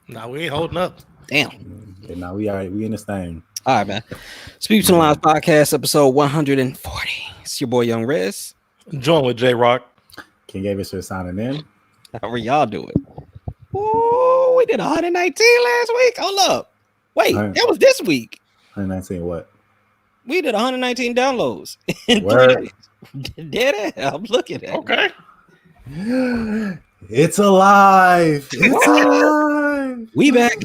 Nah, we ain't holding up. Damn. Okay, now we in this thing. All right, man. Speak to the Lines podcast, episode 140. It's your boy Young Rez. Join with J Rock. King Davis for signing in. How are y'all doing? Oh, we did 119 last week. Hold up. Wait, that was this week. 119 what? We did 119 downloads in 3 Word. days. Dead ass. I'm looking at it. Okay. It's alive. It's alive. We back.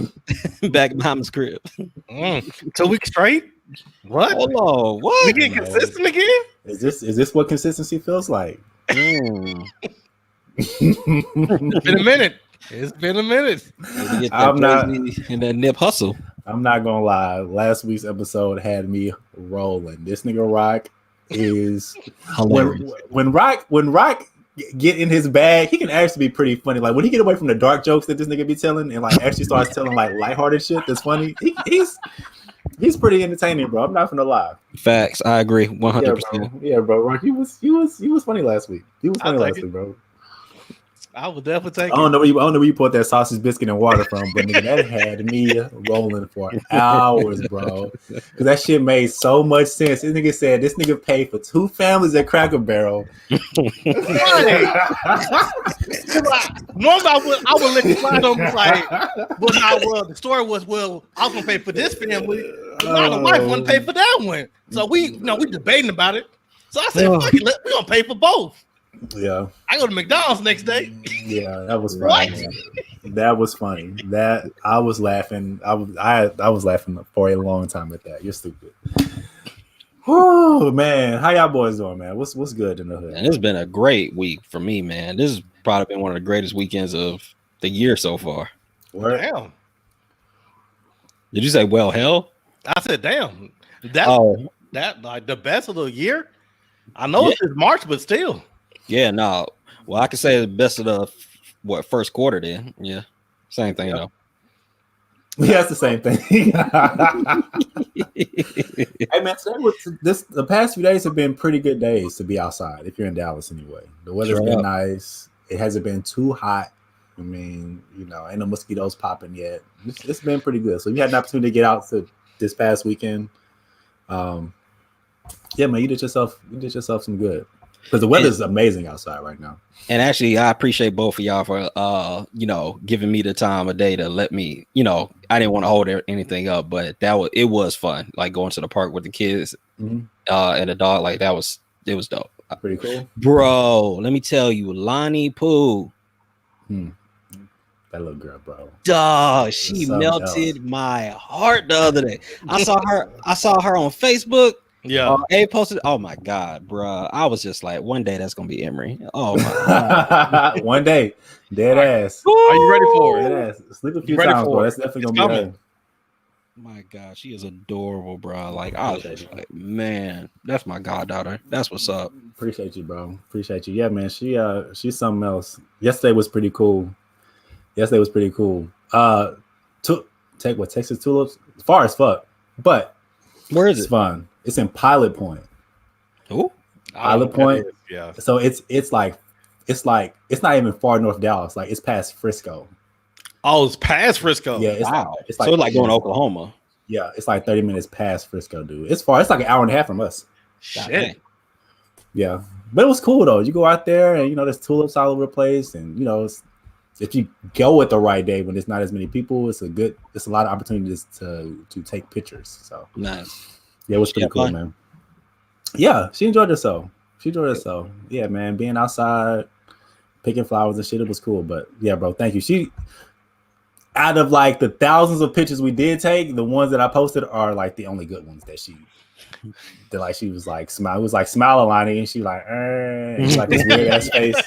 Back at Mama's crib. 2 weeks straight? What? Hold on. What? We getting consistent again? Is this what consistency feels like? It's been a minute. It's been a minute. I'm not in that nip hustle. I'm not gonna lie. Last week's episode had me rolling. This nigga Rock is when Rock get in his bag, he can actually be pretty funny. Like when he get away from the dark jokes that this nigga be telling and like actually starts telling like lighthearted shit that's funny. He's pretty entertaining, bro. I'm not gonna lie. Facts. I agree 100%. Yeah, bro. Rock, you was funny last week. You was funny last week, bro. I will definitely take I don't know where you put that sausage, biscuit, and water from, but nigga, that had me rolling for hours, bro. Because that shit made so much sense. This nigga said this nigga paid for 2 families at Cracker Barrel. Normally, I would let you slide on me like, the story was, I was gonna pay for this family. Now the wife wouldn't pay for that one. So we debating about it. So I said, fuck it, we gonna pay for both. Yeah, I go to McDonald's next day. Yeah, that was funny. That was funny. That I was laughing. I was laughing for a long time at that. You're stupid. Oh man, how y'all boys doing, man? What's good in the hood? And it's been a great week for me, man. This has probably been one of the greatest weekends of the year so far. Damn. Did you say well hell? I said damn. That like the best of the year. I know it's March, but still. Yeah, no. Well, I could say the best of the first quarter then. Yeah. Same thing though. Yeah, it's the same thing. Hey man, the past few days have been pretty good days to be outside if you're in Dallas anyway. The weather's been nice. It hasn't been too hot. I mean, ain't no mosquitoes popping yet. It's been pretty good. So you had an opportunity to get out this past weekend. Yeah, man, you did yourself some good. Because the weather is amazing outside right now. And actually, I appreciate both of y'all for giving me the time of day to let me, I didn't want to hold anything up, but it was fun. Like going to the park with the kids and the dog, like it was dope. Pretty cool. Bro, let me tell you, Lonnie Pooh. That little girl, bro. Dog, she melted my heart the other day. I saw her on Facebook. Yeah. They posted. Oh my god, bro! I was just like, one day that's gonna be Emery. Oh my god. One day, dead ass. Are you ready for it? Dead ass. Sleep a few times, bro. That's definitely gonna be her. My god, she is adorable, bro. Like I was just like, man, that's my goddaughter. That's what's up. Appreciate you, bro. Appreciate you. Yeah, man. She's something else. Yesterday was pretty cool. Texas Tulips, far as fuck, but where is it? It's fun. It's in Pilot Point. Who? Pilot Point. Yeah. So it's not even far north Dallas. Like it's past Frisco. Oh, it's past Frisco. Yeah. It's like going to Oklahoma. Yeah, it's like 30 minutes past Frisco, dude. It's far. It's like an hour and a half from us. Shit. Yeah, but it was cool though. You go out there and there's tulips all over the place, and if you go at the right day when there's not as many people, it's a lot of opportunities to take pictures. So nice. Yeah, it was pretty cool, man. Yeah, she enjoyed herself. Yeah, man, being outside, picking flowers and shit, it was cool. But yeah, bro, thank you. Out of like the thousands of pictures we did take, the ones that I posted are like the only good ones that she was like smile. It was like smile Lonnie, and she like, and like this weird ass face.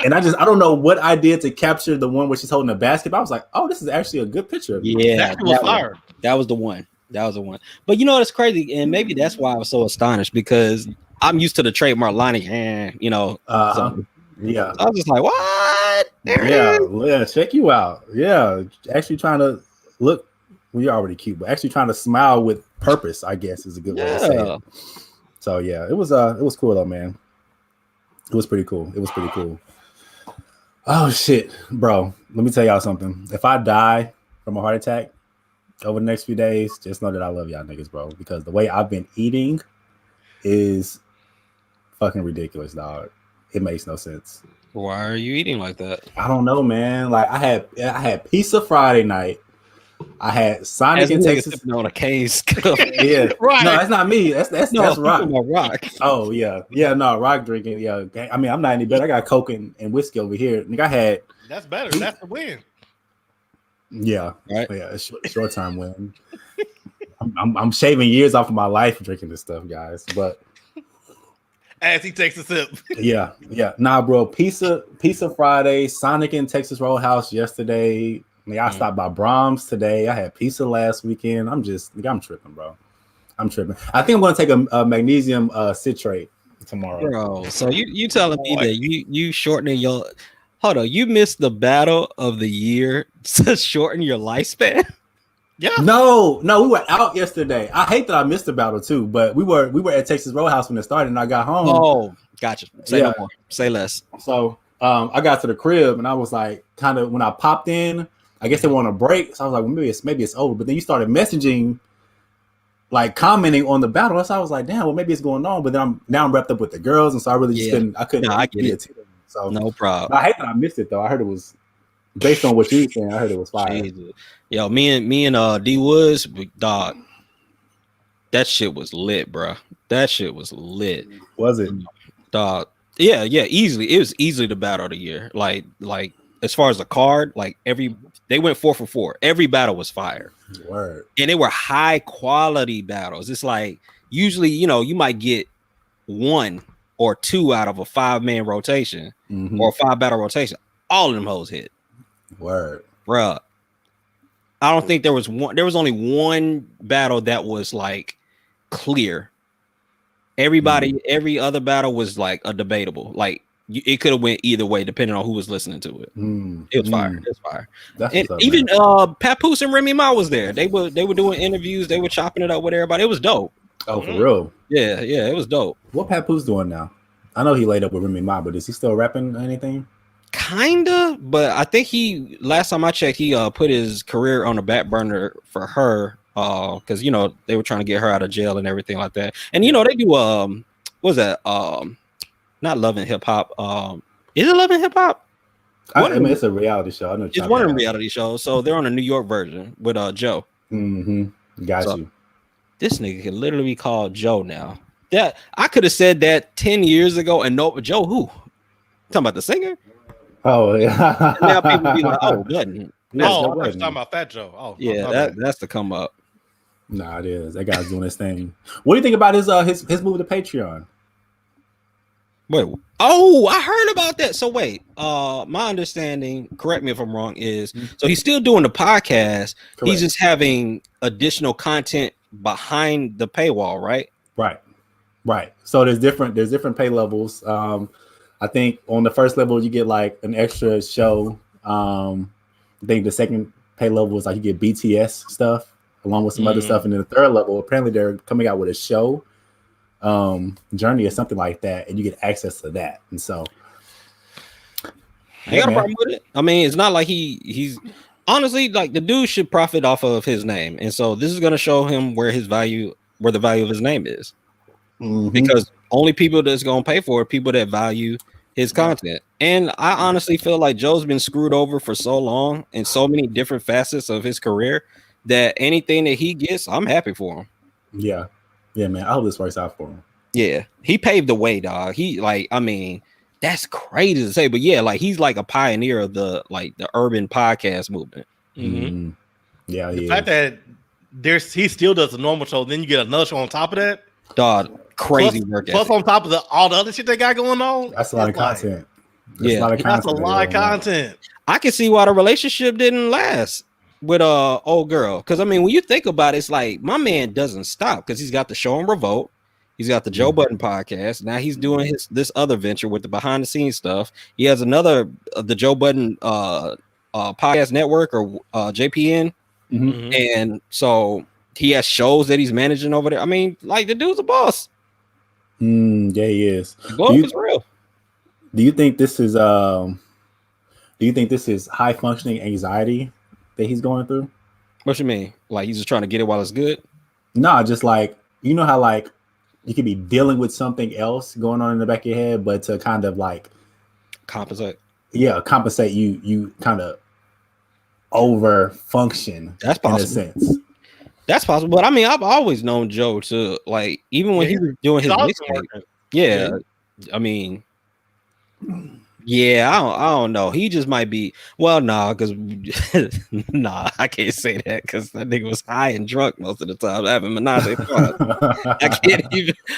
And I don't know what I did to capture the one where she's holding a basket. But I was like, oh, this is actually a good picture of me. Yeah, that was the one. But you know what's crazy, and maybe that's why I was so astonished because I'm used to the trademark Lonnie, so yeah. I was just like, what? Yeah, check you out. Yeah, actually trying to look. Well, you're already cute, but actually trying to smile with purpose, I guess, is a good way to say it. So yeah, it was cool though, man. It was pretty cool. Oh shit, bro. Let me tell y'all something. If I die from a heart attack over the next few days, just know that I love y'all niggas, bro. Because the way I've been eating is fucking ridiculous, dog. It makes no sense. Why are you eating like that? I don't know, man. Like I had pizza Friday night. I had Sonic As in a nigga Texas. sipping on a case cup. Yeah, Right. No, that's not me. That's No, Rock. Rock. Oh yeah, no, Rock drinking. Yeah, I mean, I'm not any better. I got Coke and whiskey over here. Nigga, I had. That's better. That's the win. Yeah, Right. Yeah, a short time win. I'm shaving years off of my life drinking this stuff, guys. But As he takes a sip. yeah. Nah, bro. Pizza Friday. Sonic in Texas Roadhouse yesterday. I stopped by Brahms today. I had pizza last weekend. I'm tripping, bro. I'm tripping. I think I'm gonna take a magnesium citrate tomorrow. Bro, so you telling me that you shortening your hold on, you missed the battle of the year to shorten your lifespan? Yeah. No, we were out yesterday. I hate that I missed the battle too, but we were at Texas Roadhouse when it started, and I got home. Oh, gotcha. Say no more. Say less. So I got to the crib, and I was like, kind of when I popped in, I guess they were on a break. So I was like, well, maybe it's over. But then you started messaging, like commenting on the battle. So I was like, damn, well maybe it's going on. But then I'm wrapped up with the girls, and so I really just couldn't. No, I get it. So no problem. I hate that I missed it though. I heard it was based on what you were saying. I heard it was fire. Jesus. Yo, me and D Woods, dog. That shit was lit, bro. That shit was lit. Was it, dog? Yeah, easily. It was easily the battle of the year. Like as far as the card, like they went 4 for 4. Every battle was fire. Word. And they were high quality battles. It's like usually, you might get 1 or 2 out of a 5-man rotation or a 5 battle rotation. All of them hoes hit. Word. Bruh. I don't think there was only one battle that was like clear. Every other battle was like a debatable. Like it could have went either way depending on who was listening to it. It was fire. It was fire. And even Papoose and Remy Ma was there. They were doing interviews. They were chopping it up with everybody. It was dope. Oh, for real? Yeah, it was dope. What Papoose doing now? I know he laid up with Remy Ma, but is he still rapping anything? Kinda, but I think last time I checked, he put his career on the back burner for her. Because they were trying to get her out of jail and everything like that. And they do what's that? Not Love and Hip Hop. Is it Love and Hip Hop? I mean, it's a reality show. I know it's one of the reality shows. So they're on a New York version with Joe. Got you. This nigga can literally be called Joe now. That I could have said that 10 years ago, and no, Joe who? Talking about the singer? Oh yeah. And now people be like, oh, Button. I was talking about Fat Joe. Oh yeah, that's the come up. Nah, it is. That guy's doing his thing. What do you think about his move to Patreon? Wait, I heard about that. So wait, my understanding, correct me if I'm wrong, is so he's still doing the podcast. Correct. He's just having additional content behind the paywall, right? Right. So there's different pay levels. I think on the first level you get like an extra show. I think the second pay level is like you get BTS stuff along with some other stuff, and then the third level apparently they're coming out with a show, Journey or something like that, and you get access to that. And so I got a problem with it. I mean, it's not like he's honestly like the dude should profit off of his name, and so this is going to show him where the value of his name is, because only people that's going to pay for it, people that value his content. And I honestly feel like Joe's been screwed over for so long in so many different facets of his career that anything that he gets, I'm happy for him. Yeah, man. I hope this works out for him. Yeah, he paved the way, dog. That's crazy to say, but yeah, like he's like a pioneer of the urban podcast movement. Yeah, the fact that he still does a normal show, then you get another show on top of that, dog. Crazy work. Plus on top of all the other shit they got going on. That's a lot of content. That's a lot of content. I can see why the relationship didn't last with old girl, because I mean when you think about it, it's like my man doesn't stop because he's got the show on Revolt, he's got the Joe Budden podcast, now he's doing this other venture with the behind the scenes stuff. He has another the Joe Budden podcast network or JPN, and so he has shows that he's managing over there. I mean, like the dude's a boss. Yeah, he is. The globe is real. Do you think this is Do you think this is high functioning anxiety that he's going through? What you mean? Like he's just trying to get it while it's good? No, just like you know how like you could be dealing with something else going on in the back of your head, but to kind of like Compensate. Yeah, compensate you kind of over function. That's possible. In a sense. That's possible. But I mean, I've always known Joe to like even when he was doing his mixtape. Yeah. I mean, yeah, I don't know. He just might be because I can't say that because that nigga was high and drunk most of the time having Menage fun.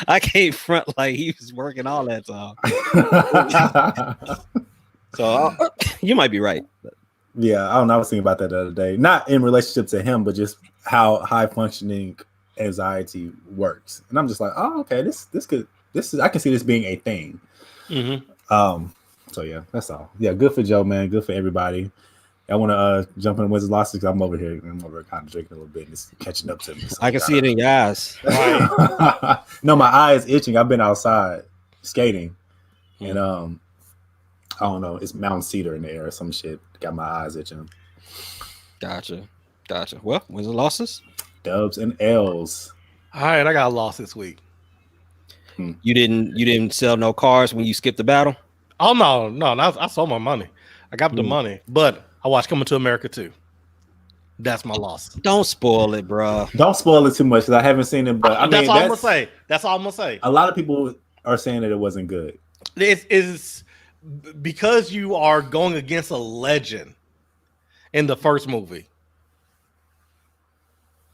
I can't front like he was working all that time. So you might be right. Yeah, I don't know. I was thinking about that the other day. Not in relationship to him, but just how high functioning anxiety works. And I'm just like, oh, okay, this is I can see this being a thing. Mm-hmm. So yeah, that's all. Yeah, good for Joe, man. Good for everybody. I want to jump in Wizards losses because I'm over here kind of drinking a little bit and it's catching up to me. So I can see it in your eyes. Right. No, my eye is itching. I've been outside skating, and I don't know. It's Mount Cedar in the air or some shit. Got my eyes itching. Gotcha. Well, Wizards losses, dubs and L's. All right, I got a loss this week. You didn't sell no cars when you skipped the battle. Oh no! I sold my money. I got the money, but I watched Coming to America 2. That's my loss. Don't spoil it, bro. Don't spoil it too much because I haven't seen it. But I mean, that's all I'm gonna say. That's all I'm gonna say. A lot of people are saying that it wasn't good. It's because you are going against a legend in the first movie.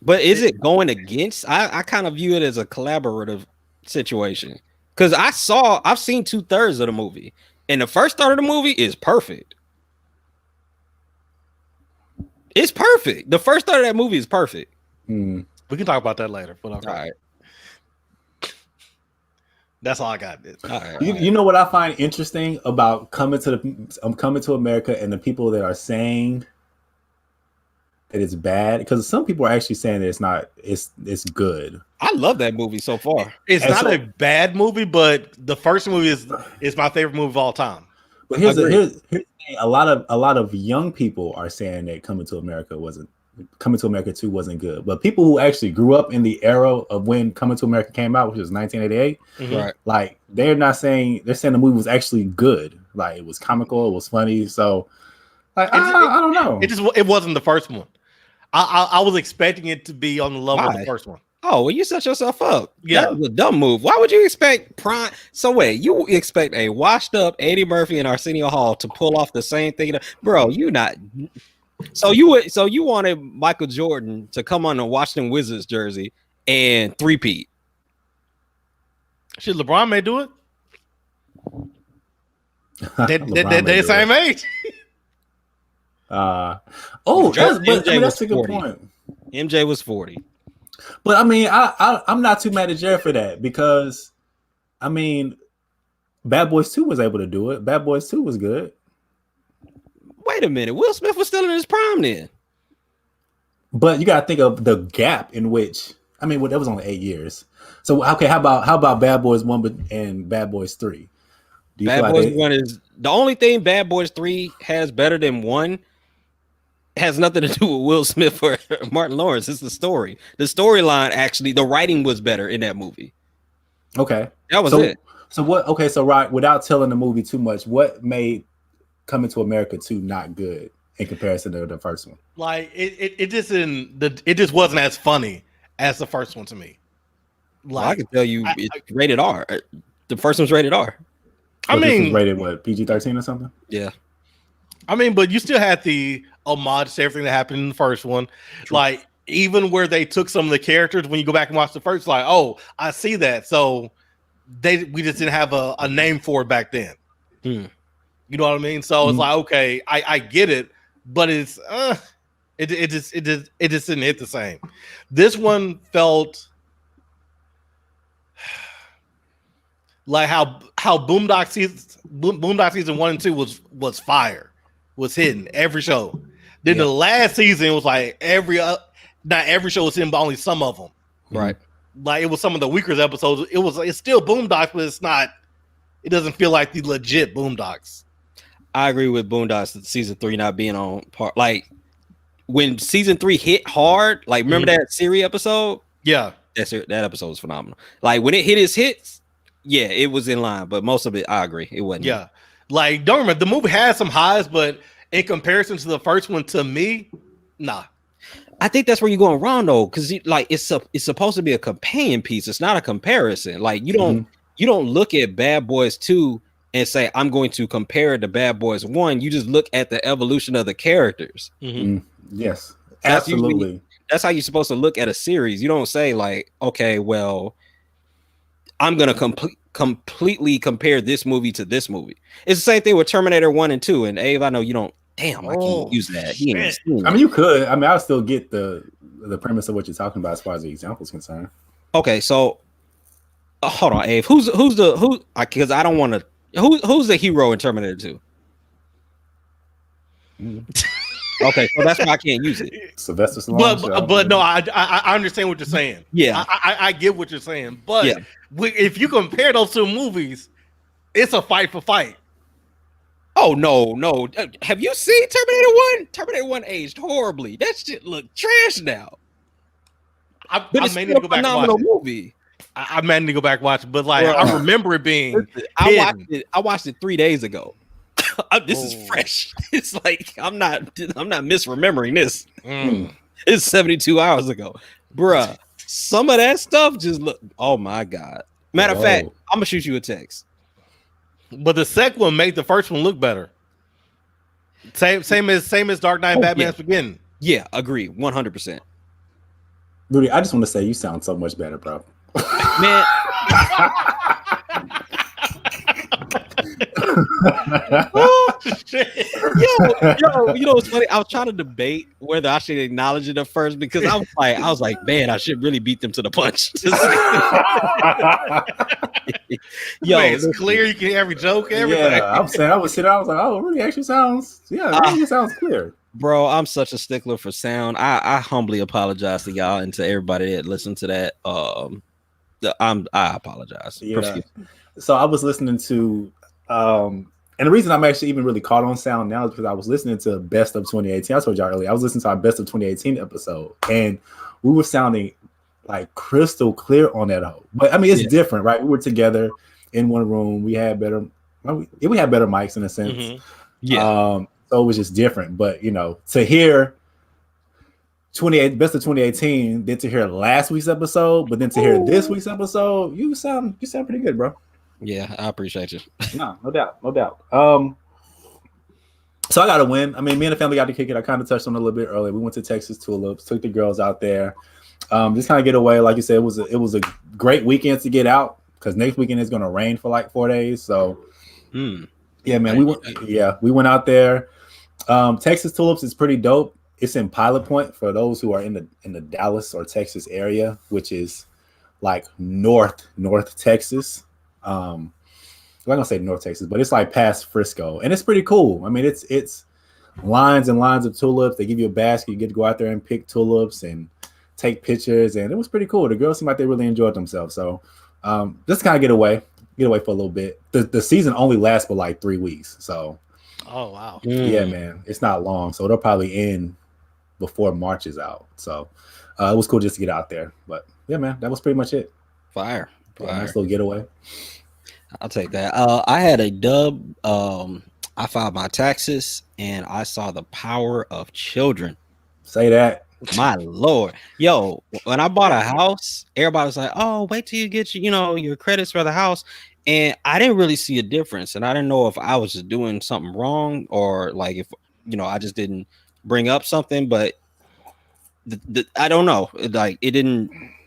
But is it going against? I kind of view it as a collaborative situation because I've seen 2/3 of the movie, and the first third of the movie is perfect. It's perfect. The first third of that movie is perfect. We can talk about that later. But okay. All right. That's all I got. You know what I find interesting about Coming to America and the people that are saying that it's bad, because some people are actually saying that it's good. I love that movie so far. It's not a bad movie, but the first movie is my favorite movie of all time. But here's the thing, a lot of young people are saying that Coming to America 2 wasn't good. But people who actually grew up in the era of when Coming to America came out, which was 1988, right? Like they're saying the movie was actually good. Like it was comical, it was funny. So like, I don't know. It wasn't the first one. I was expecting it to be on the level of the first one. Oh, well, you set yourself up. Yeah, that was a dumb move. Why would you expect Prime? So wait, you expect a washed up Eddie Murphy and Arsenio Hall to pull off the same thing, bro? You not. So you wanted Michael Jordan to come on a Washington Wizards jersey and three-peat. Shit, LeBron may do it. They're the same age. That's a good point. MJ was 40. But I mean, I'm not too mad at Jared for that because, I mean, Bad Boys 2 was able to do it. Bad Boys 2 was good. Wait a minute, Will Smith was still in his prime then. But you got to think of the gap in which, I mean, that was only 8 years. So okay, how about Bad Boys 1 and Bad Boys 3? Bad Boys 1 is the only thing Bad Boys 3 has better than 1. Has nothing to do with Will Smith or Martin Lawrence. It's the story. The storyline, actually, the writing was better in that movie. Okay, that was it. So what? Okay, so right, without telling the movie too much, what made Coming to America 2 not good in comparison to the first one? Like it just wasn't as funny as the first one to me. Like, well, I can tell you, it's rated R. The first one's rated R. I mean, was rated what, PG-13 or something? Yeah. I mean, but you still had the homage to everything that happened in the first one. True. Like, even where they took some of the characters, when you go back and watch the first, like, oh, I see that. So we just didn't have a name for it back then. You know what I mean? So it's like, okay, I get it, but it just didn't hit the same. This one felt like how Boondock season 1 and 2 was fire. Was hitting every show. Then the last season was like not every show was hitting, but only some of them. Right. Like it was some of the weaker episodes. It's still Boondocks, but it's not. It doesn't feel like the legit Boondocks. I agree with Boondocks season 3 not being on part. Like when season 3 hit hard, like remember that Siri episode? Yeah, that episode was phenomenal. Like when it hit its hits, yeah, it was in line. But most of it, I agree, it wasn't. Yeah, like don't remember the movie had some highs, but in comparison to the first one, to me, nah. I think that's where you're going wrong though, because like it's supposed to be a companion piece. It's not a comparison. Like you don't look at Bad Boys 2 and say I'm going to compare it to Bad Boys 1. You just look at the evolution of the characters. Yes, That's absolutely. That's how you're supposed to look at a series. You don't say like, okay, well, I'm gonna completely compare this movie to this movie. It's the same thing with Terminator 1 and 2. And Abe, I know you don't. Damn, I can't use that. I mean, you could. I mean, I'll still get the premise of what you're talking about as far as the example is concerned. Okay, so hold on, Abe. Who's because I don't want to. Who's the hero in Terminator 2? Okay, so that's why I can't use it. Sylvester Stallone. But no, I understand what you're saying. Yeah, I get what you're saying. But if you compare those two movies, it's a fight for fight. Oh no! Have you seen Terminator 1? Terminator 1 aged horribly. That shit look trash now. I may need to go back and watch it. Movie. I may need to go back and watch it, but like I remember it being. I watched it 3 days ago. This is fresh. It's like I'm not misremembering this. It's 72 hours ago, bruh. Some of that stuff just look. Oh my god! Matter of fact, I'm gonna shoot you a text. But the second one made the first one look better. Same as Dark Knight, Batman's Beginning. Yeah, agree, 100%. Rudy, I just want to say you sound so much better, bro. Man. Oh, shit. Yo, you know what's funny? I was trying to debate whether I should acknowledge it at first because I was like, man, I should really beat them to the punch. Yo, man, it's clear you can hear every joke, everything. Yeah, I'm saying I was like, oh, it really actually sounds, it really sounds clear. Bro, I'm such a stickler for sound. I humbly apologize to y'all and to everybody that listened to that. I apologize. Yeah. So I was listening to and the reason I'm actually even really caught on sound now is because I was listening to Best of 2018. I told y'all earlier, I was listening to our Best of 2018 episode, and we were sounding like crystal clear on that hoe. But I mean, it's different, right? We were together in one room. We had better mics in a sense. So it was just different. But to hear Best of 2018, then to hear last week's episode, but then to hear this week's episode, you sound pretty good, bro. Yeah, I appreciate you. No doubt. So I got to win. I mean, me and the family got to kick it. I kind of touched on it a little bit earlier. We went to Texas Tulips, took the girls out there. Just kind of get away. Like you said, it was a great weekend to get out because next weekend is going to rain for like 4 days. So yeah, man, we went out there. Texas Tulips is pretty dope. It's in Pilot Point for those who are in the Dallas or Texas area, which is like North Texas. I'm not gonna say North Texas, but it's like past Frisco, and it's pretty cool. I mean, it's lines and lines of tulips. They give you a basket. You get to go out there and pick tulips and take pictures, and it was pretty cool. The girls seemed like they really enjoyed themselves. So just kind of get away for a little bit. The season only lasts for like 3 weeks. So oh wow, yeah, man, it's not long. So they'll probably end before March is out. So it was cool just to get out there. But yeah, man, that was pretty much it. Fire. Nice little getaway. I'll take that. I had a dub. I filed my taxes and I saw The Power of Children. Say that. My Lord. Yo, when I bought a house, everybody was like, oh, wait till you get your credits for the house. And I didn't really see a difference. And I didn't know if I was just doing something wrong or like if I just didn't bring up something, but I don't know. It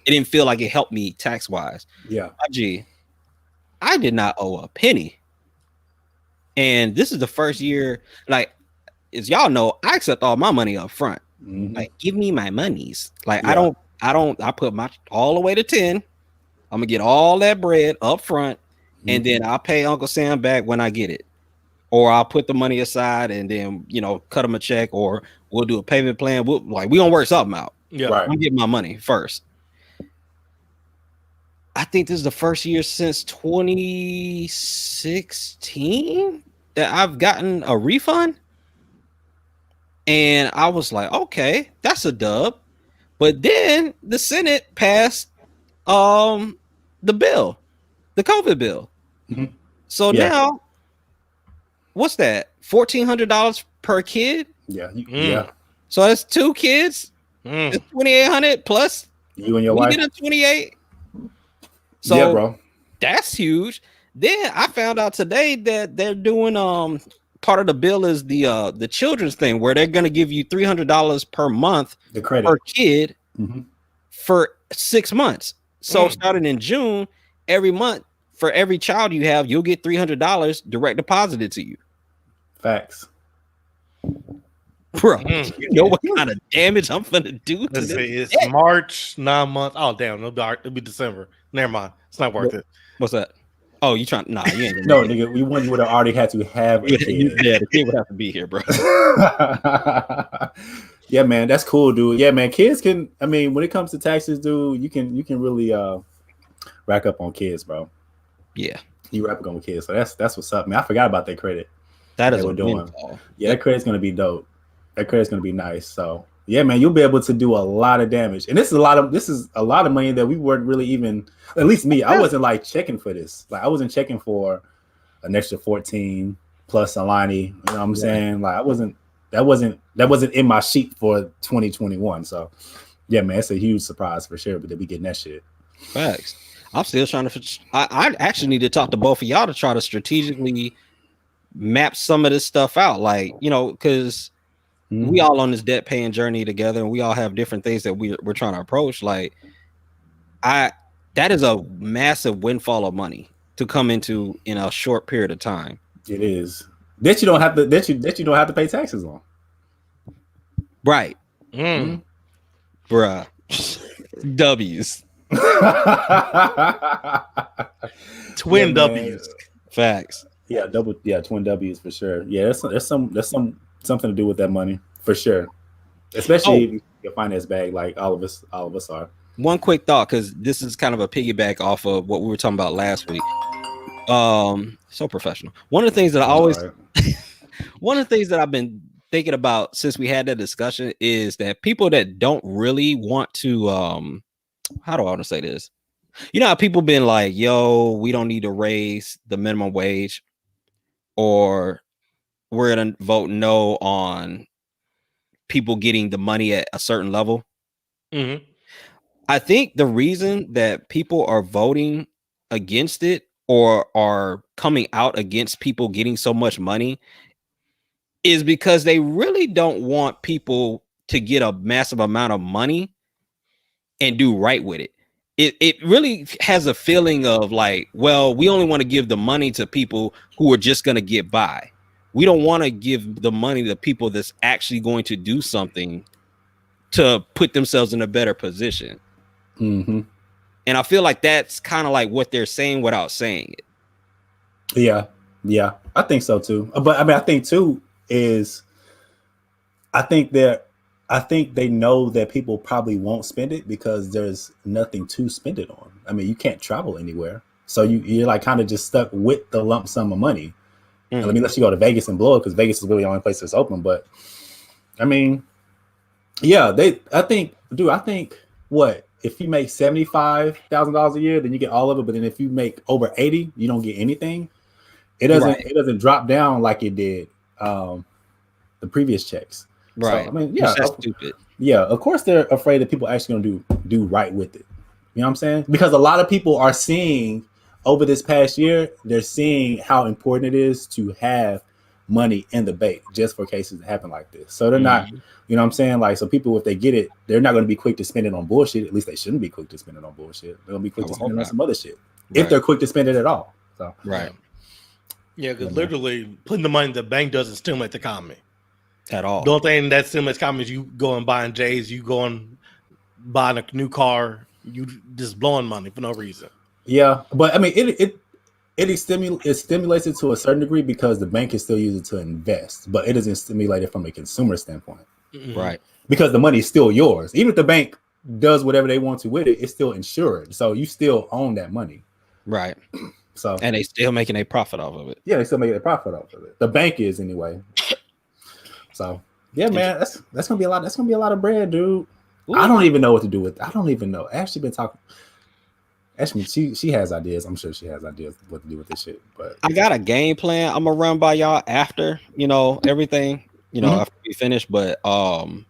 didn't feel like it helped me tax wise. Yeah. Gee, I did not owe a penny. And this is the first year, like, as y'all know, I accept all my money up front. Mm-hmm. Like, give me my monies. Like, I put my all the way to 10. I'm gonna get all that bread up front, and then I'll pay Uncle Sam back when I get it. Or I'll put the money aside and then cut him a check, or we'll do a payment plan. We gonna work something out. Yeah, right. I'm getting my money first. I think this is the first year since 2016 that I've gotten a refund, and I was like, okay, that's a dub. But then the Senate passed the bill, the COVID bill. Mhm. So Yeah. now, what's that? $1,400 per kid. Yeah, Mm. So that's 2 kids. Mm. It's 2,800 plus. you and your We wife. get a 28. So Yeah, bro. that's huge. Then I found out today that they're doing part of the bill is the children's thing where they're gonna give you $300 per month The credit. per kid Mhm. for 6 months. So starting in June, every month for every child you have, you'll get $300 direct deposited to you. Facts. Bro, you know what kind of damage I'm gonna do to Let's this? see, it's March, 9 months. Oh damn, it'll be December. Never mind. It's not worth it. What's that? Oh, you trying? Nah, you ain't gonna No, make it. nigga, we would have already had to have a kid. Yeah, the kid would have to be here, bro. Yeah, man, that's cool, dude. Yeah, man, kids can. I mean, when it comes to taxes, dude, you can really rack up on kids, bro. Yeah, You rack up on kids, so that's what's up, man. I forgot about that credit. that is They a were doing. windfall. Yeah, that credit's gonna be dope. That credit's gonna be nice. So yeah, man, you'll be able to do a lot of damage, and this is a lot of money that we weren't really even. At least me, I wasn't like checking for this. Like I wasn't checking for an extra 14 plus Alani. You know what I'm saying? Like that wasn't in my sheet for 2021. So yeah, man, it's a huge surprise for sure. But they'll be getting that shit. Facts. I'm still trying to. I actually need to talk to both of y'all to try to strategically map some of this stuff out. Like, you know, because we all on this debt paying journey together, and we all have different things that we're trying to approach. Like, that is a massive windfall of money to come into in a short period of time. It is that you don't have to you don't have to pay taxes on. Right, Mm. bruh. W's. Twin Yeah, man. W's. Facts. Yeah, twin W's for sure. Yeah, there's something to do with that money for sure. Especially if your finance bag, like all of us are. One quick thought, because this is kind of a piggyback off of what we were talking about last week. So professional. One of the things that one of the things that I've been thinking about since we had that discussion is that people that don't really want to how do I want to say this? You know how people been like, yo, we don't need to raise the minimum wage, or we're gonna vote no on people getting the money at a certain level. Mm-hmm. I think the reason that people are voting against it or are coming out against people getting so much money is because they really don't want people to get a massive amount of money and do right with it. It really has a feeling of like, well, we only want to give the money to people who are just going to get by. We don't want to give the money to people that's actually going to do something to put themselves in a better position. Mm-hmm. And I feel like that's kind of like what they're saying without saying it. Yeah, I think so too. But I mean, I think too is, I think they know that people probably won't spend it because there's nothing to spend it on. I mean, you can't travel anywhere, so you're like kind of just stuck with the lump sum of money. I mean, unless you go to Vegas and blow it, because Vegas is really the only place that's open. But I mean, yeah, I think what if you make $75,000 a year, then you get all of it. But then if you make over 80, you don't get anything. It doesn't drop down like it did the previous checks. Right. So, I mean, yeah, that's stupid. Yeah, of course they're afraid that people are actually going to do right with it. You know what I'm saying? Because a lot of people are seeing over this past year, they're seeing how important it is to have money in the bank just for cases that happen like this. So they're not, you know what I'm saying? Like, so people, if they get it, they're not going to be quick to spend it on bullshit. At least they shouldn't be quick to spend it on bullshit. They're going to be quick to spend it on some other shit. If they're quick to spend it at all. So Right. Yeah, because literally putting the money in the bank doesn't stimulate the economy At all. The only thing that stimulates the economy is you going buying J's, you going buying a new car, you just blowing money for no reason. Yeah, but I mean, it stimulates it to a certain degree because the bank can still use it to invest, but it doesn't stimulate it from a consumer standpoint. Right. Because the money is still yours. Even if the bank does whatever they want to with it, it's still insured. So you still own that money. Right. So and they still making a profit off of it. yeah, they still making a profit off of it. The bank is anyway. So yeah, man, that's gonna be a lot. That's gonna be a lot of bread, dude. Ooh. I don't even know what to do with. I don't even know. Ashley been talking. Ashley, she has ideas. I'm sure she has ideas what to do with this shit. But I got a game plan. I'm gonna run by y'all after everything. After we finish. But because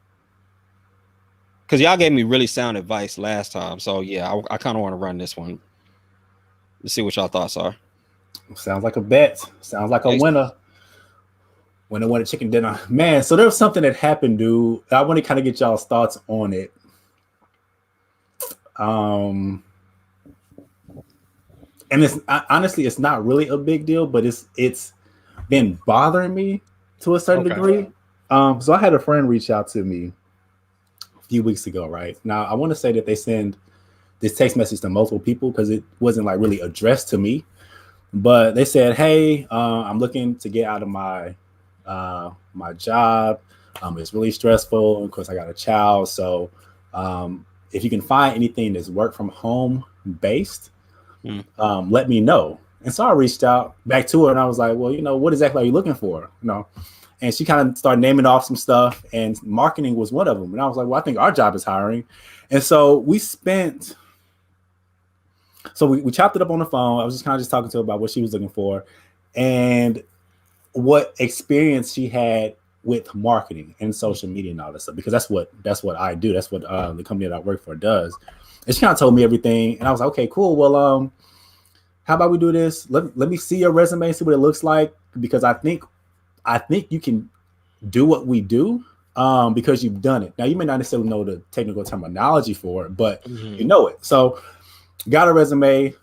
y'all gave me really sound advice last time, so yeah, I kind of want to run this one. Let's see what y'all thoughts are. Sounds like a bet. Sounds like a winner. Winner chicken dinner, man. So there was something that happened, dude. I want to kind of get y'all's thoughts on it. And it's honestly, it's not really a big deal, but it's been bothering me to a certain degree. So I had a friend reach out to me a few weeks ago, right? Now I want to say that they send this text message to multiple people because it wasn't like really addressed to me, but they said, "Hey, I'm looking to get out of my job. It's really stressful. Of course, I got a child, so if you can find anything that's work from home based, let me know." And so I reached out back to her and I was like, well, what exactly are you looking for? And she kind of started naming off some stuff, and marketing was one of them. And I was like, well, I think our job is hiring. And so we chopped it up on the phone. I was just kind of just talking to her about what she was looking for and what experience she had with marketing and social media and all that stuff, because that's what I do. That's what the company that I work for does. And she kind of told me everything, and I was like, okay, cool. Well, how about we do this? Let me see your resume, see what it looks like, because I think you can do what we do because you've done it. Now, you may not necessarily know the technical terminology for it, but you know it. So got a resume,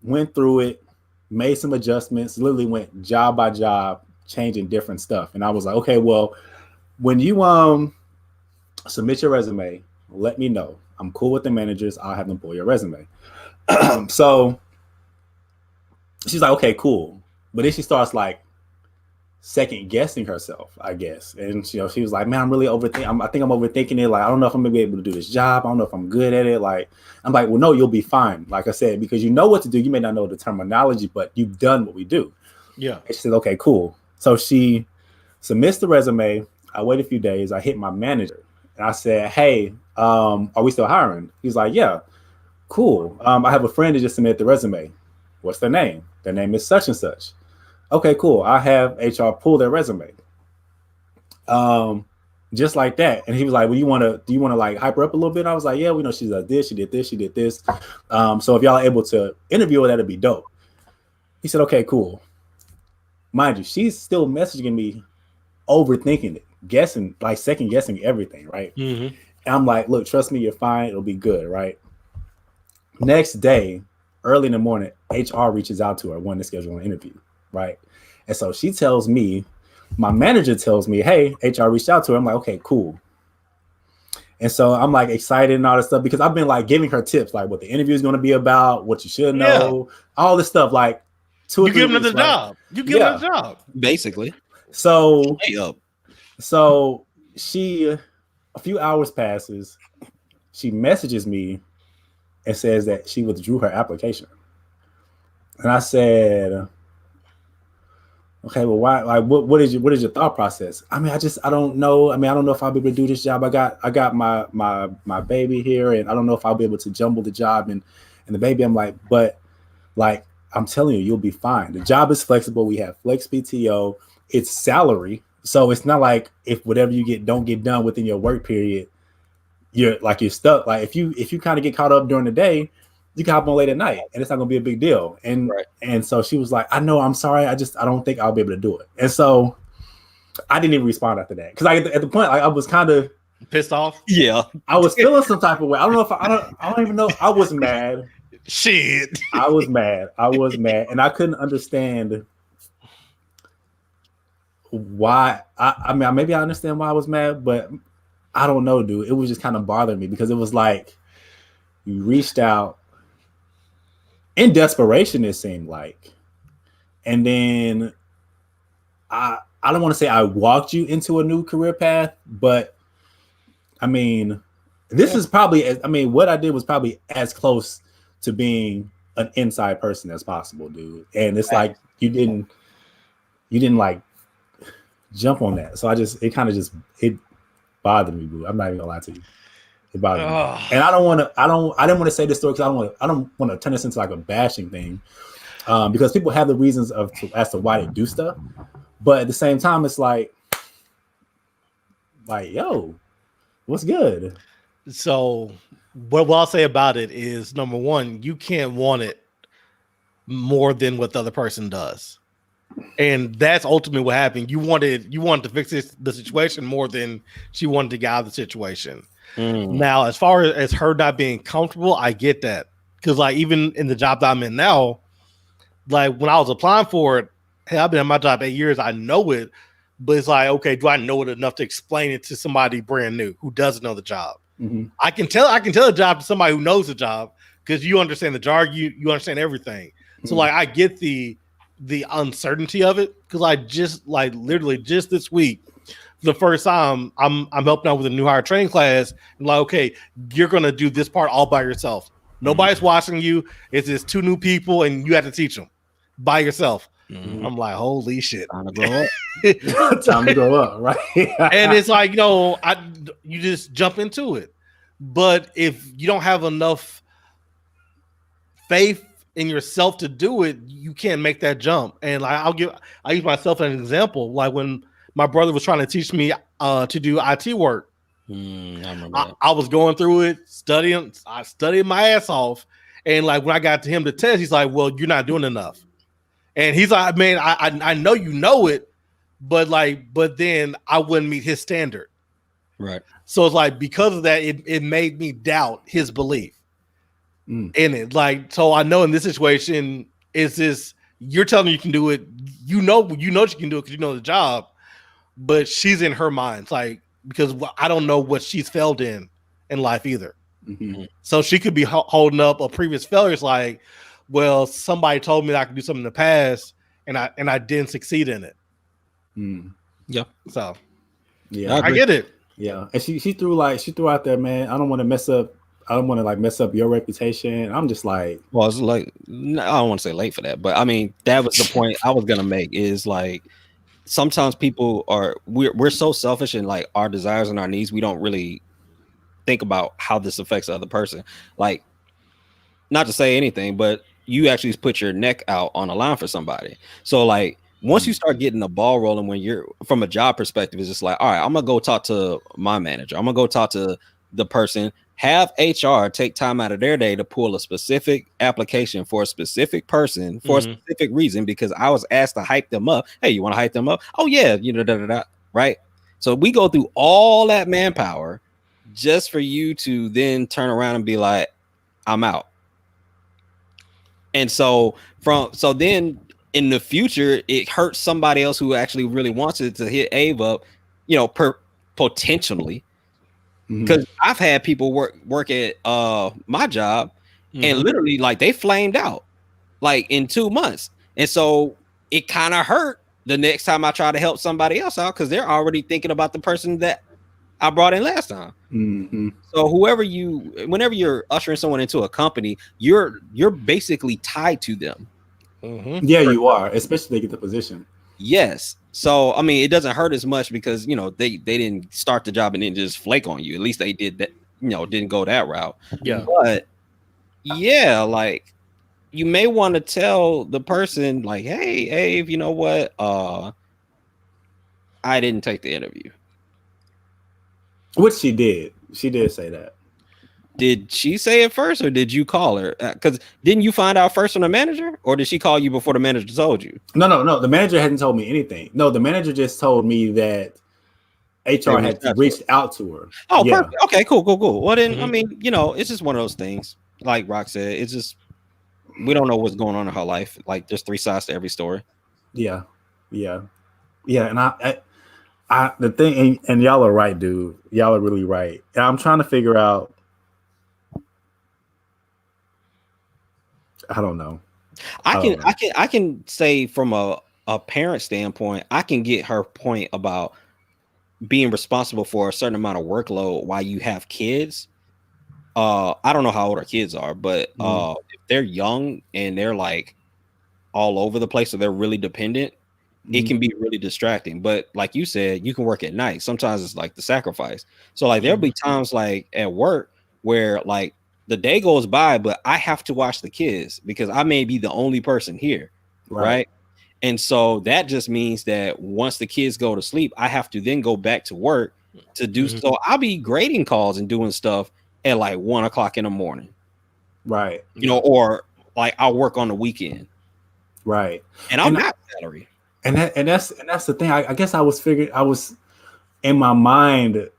went through it, made some adjustments, literally went job by job, changing different stuff. And I was like, okay, well, when you submit your resume, let me know. I'm cool with the managers. I'll have them pull your resume. So she's like, okay, cool. But then she starts like second guessing herself, I guess. And she was like, man, I'm really overthinking. I think I'm overthinking it. Like, I don't know if I'm gonna be able to do this job. I don't know if I'm good at it. Like, I'm like, well, no, you'll be fine. Like I said, because you know what to do. You may not know the terminology, but you've done what we do. Yeah. And she said, okay, cool. So she submits the resume. I wait a few days. I hit my manager and I said, hey, are we still hiring? He's like, yeah, cool. I have a friend that just submitted the resume. What's their name? Their name is such and such. Okay, cool. I have HR pull their resume. Just like that. And he was like, well, do you want to like hype her up a little bit? I was like, yeah, we know she does this, she did this, she did this. So if y'all are able to interview her, that'd be dope. He said, okay, cool. Mind you, she's still messaging me, overthinking it, guessing, like second guessing everything, right? And I'm like, look, trust me, you're fine. It'll be good, right? Next day, early in the morning, HR reaches out to her, wanting to schedule an interview, right? And so she tells me, my manager tells me, hey, HR reached out to her. I'm like, okay, cool. And so I'm like excited and all this stuff because I've been like giving her tips, like what the interview is going to be about, what you should know, all this stuff. Like, you give them the job. You give them the job, basically. So she, a few hours passes, she messages me and says that she withdrew her application. And I said, okay, well, why? Like, what is your thought process? I mean, I don't know. I mean, I don't know if I'll be able to do this job. I got my baby here, and I don't know if I'll be able to jumble the job and the baby. I'm like, but like, I'm telling you, you'll be fine. The job is flexible. We have flex PTO. It's salary, so it's not like if whatever you don't get done within your work period, you're stuck. Like if you kind of get caught up during the day, you can hop on late at night and it's not gonna be a big deal. And so she was like, I know, I'm sorry. I don't think I'll be able to do it. And so I didn't even respond after that. Cause at the point, I was kind of pissed off. Yeah. I was feeling some type of way. I don't know if I don't even know. I was mad. Shit. I was mad. And I couldn't understand why. I mean, maybe I understand why I was mad, but I don't know, dude. It was just kind of bothering me because it was like you reached out in desperation, it seemed like. And then I don't want to say I walked you into a new career path, but I mean, this is probably, what I did was probably as close to being an inside person as possible, dude. And it's like you didn't like jump on that. So it kind of just bothered me, boo. I'm not even gonna lie to you. It bothered me. And I didn't want to say this story because I don't want to turn this into like a bashing thing. Because people have the reasons as to why they do stuff. But at the same time, it's like, yo, what's good? So what I'll say about it is, number one, you can't want it more than what the other person does. And that's ultimately what happened. You wanted to fix the situation more than she wanted to get out of the situation. Now, as far as her not being comfortable, I get that. Because like even in the job that I'm in now, like when I was applying for it, hey, I've been at my job 8 years, I know it, but it's like, okay, do I know it enough to explain it to somebody brand new who doesn't know the job? I can tell the job to somebody who knows the job because you understand the jargon, you understand everything. So like I get the uncertainty of it because I just like literally just this week, for the first time, I'm helping out with a new hire training class. And like, okay, you're gonna do this part all by yourself. Nobody's watching you. It's just two new people, and you have to teach them by yourself. I'm like, holy shit! Time to grow up. Time to grow up, right? And it's like, you just jump into it. But if you don't have enough faith in yourself to do it, you can't make that jump. And like, I use myself as an example. Like when my brother was trying to teach me to do IT work. I remember that. I was going through it, studying. I studied my ass off, and like when I got to him to test, he's like, "Well, you're not doing enough." And he's like, "Man, I know you know it, but then I wouldn't meet his standard." Right. So it's like because of that, it made me doubt his belief in it. Like, so I know in this situation, is this you're telling me you can do it? You know you can do it because you know the job, but she's in her mind, like. Because I don't know what she's failed in life either. So she could be holding up a previous failure. It's like, well, somebody told me that I could do something in the past, and I didn't succeed in it. Yeah. So yeah, I get it. Yeah, and she threw out there, man. I don't want to mess up your reputation. I'm just like, well, it's like I don't want to say late for that, but I mean that was the point I was gonna make. Is like. Sometimes people we're so selfish in like our desires and our needs. We don't really think about how this affects the other person. Like, not to say anything, but you actually put your neck out on a line for somebody. So like once you start getting the ball rolling, when you're from a job perspective, it's just like, all right, I'm gonna go talk to my manager. I'm gonna go talk to the person. Have HR take time out of their day to pull a specific application for a specific person for a specific reason, because I was asked to hype them up. Hey, you want to hype them up? Oh yeah, right? So we go through all that manpower just for you to then turn around and be like, I'm out. And so then in the future, it hurts somebody else who actually really wants it to hit Ave up, potentially. Because I've had people work at my job and literally like they flamed out like in 2 months. And so it kind of hurt the next time I try to help somebody else out because they're already thinking about the person that I brought in last time. So whenever you're ushering someone into a company, you're basically tied to them. Yeah, you are, especially if they get the position. Yes. So I mean, it doesn't hurt as much because they didn't start the job and then just flake on you. At least they did that, didn't go that route. Yeah. But yeah, like you may want to tell the person, like, hey, Ave, you know what? I didn't take the interview. Which she did. She did say that. Did she say it first, or did you call her? Because didn't you find out first from the manager, or did she call you before the manager told you? No. The manager hadn't told me anything. No, the manager just told me that HR had reached out to her. Oh, yeah. Perfect. Okay, cool. Well, then, I mean, it's just one of those things. Like Rock said, it's just we don't know what's going on in her life. Like, there's 3 sides to every story. Yeah. And I the thing, and y'all are right, dude. Y'all are really right. And I'm trying to figure out. I don't know. I can say from a parent standpoint, I can get her point about being responsible for a certain amount of workload while you have kids. I don't know how old our kids are, but if they're young and they're like all over the place, so they're really dependent, it can be really distracting. But like you said, you can work at night. Sometimes it's like the sacrifice. So like there'll be times like at work where like the day goes by, but I have to watch the kids because I may be the only person here, right? And so that just means that once the kids go to sleep, I have to then go back to work to do. So I'll be grading calls and doing stuff at like 1 o'clock in the morning, right? You know, or like I'll work on the weekend, right? And I'm not salary. And that's the thing. I guess I was in my mind,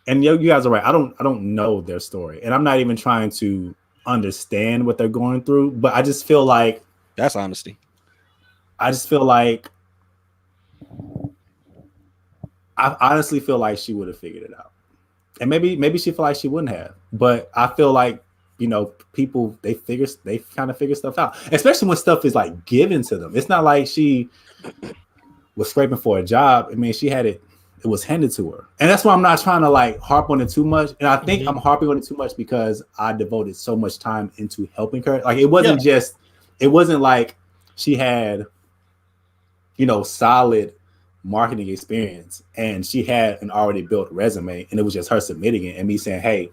and you guys are right. I don't know their story, and I'm not even trying to understand what they're going through. But I just feel like that's honesty. I just feel like I honestly feel like she would have figured it out, and maybe she feel like she wouldn't have. But I feel like, you know, people they kind of figure stuff out, especially when stuff is like given to them. It's not like she was scraping for a job. I mean, she had it was handed to her, and that's why I'm not trying to like harp on it too much. And I think I'm harping on it too much because I devoted so much time into helping her. Like it wasn't like she had, you know, solid marketing experience and she had an already built resume, and it was just her submitting it and me saying, hey,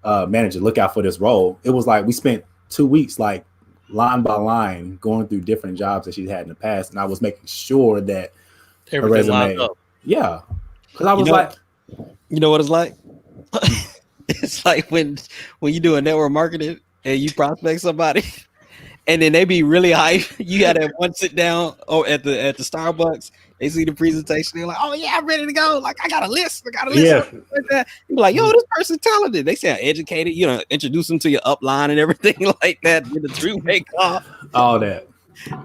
manager, look out for this role. It was like we spent 2 weeks like line by line going through different jobs that she's had in the past, and I was making sure that her resume, because I was you know what it's like? It's like when you do a network marketing and you prospect somebody and then they be really hype. You had that one sit down at the Starbucks. They see the presentation. They're like, "Oh yeah, I'm ready to go. Like I got a list. Yeah. Like that." You're like, "Yo, this person's talented." They sound educated. You know, introduce them to your upline and everything like that. Get the three-way call. All that.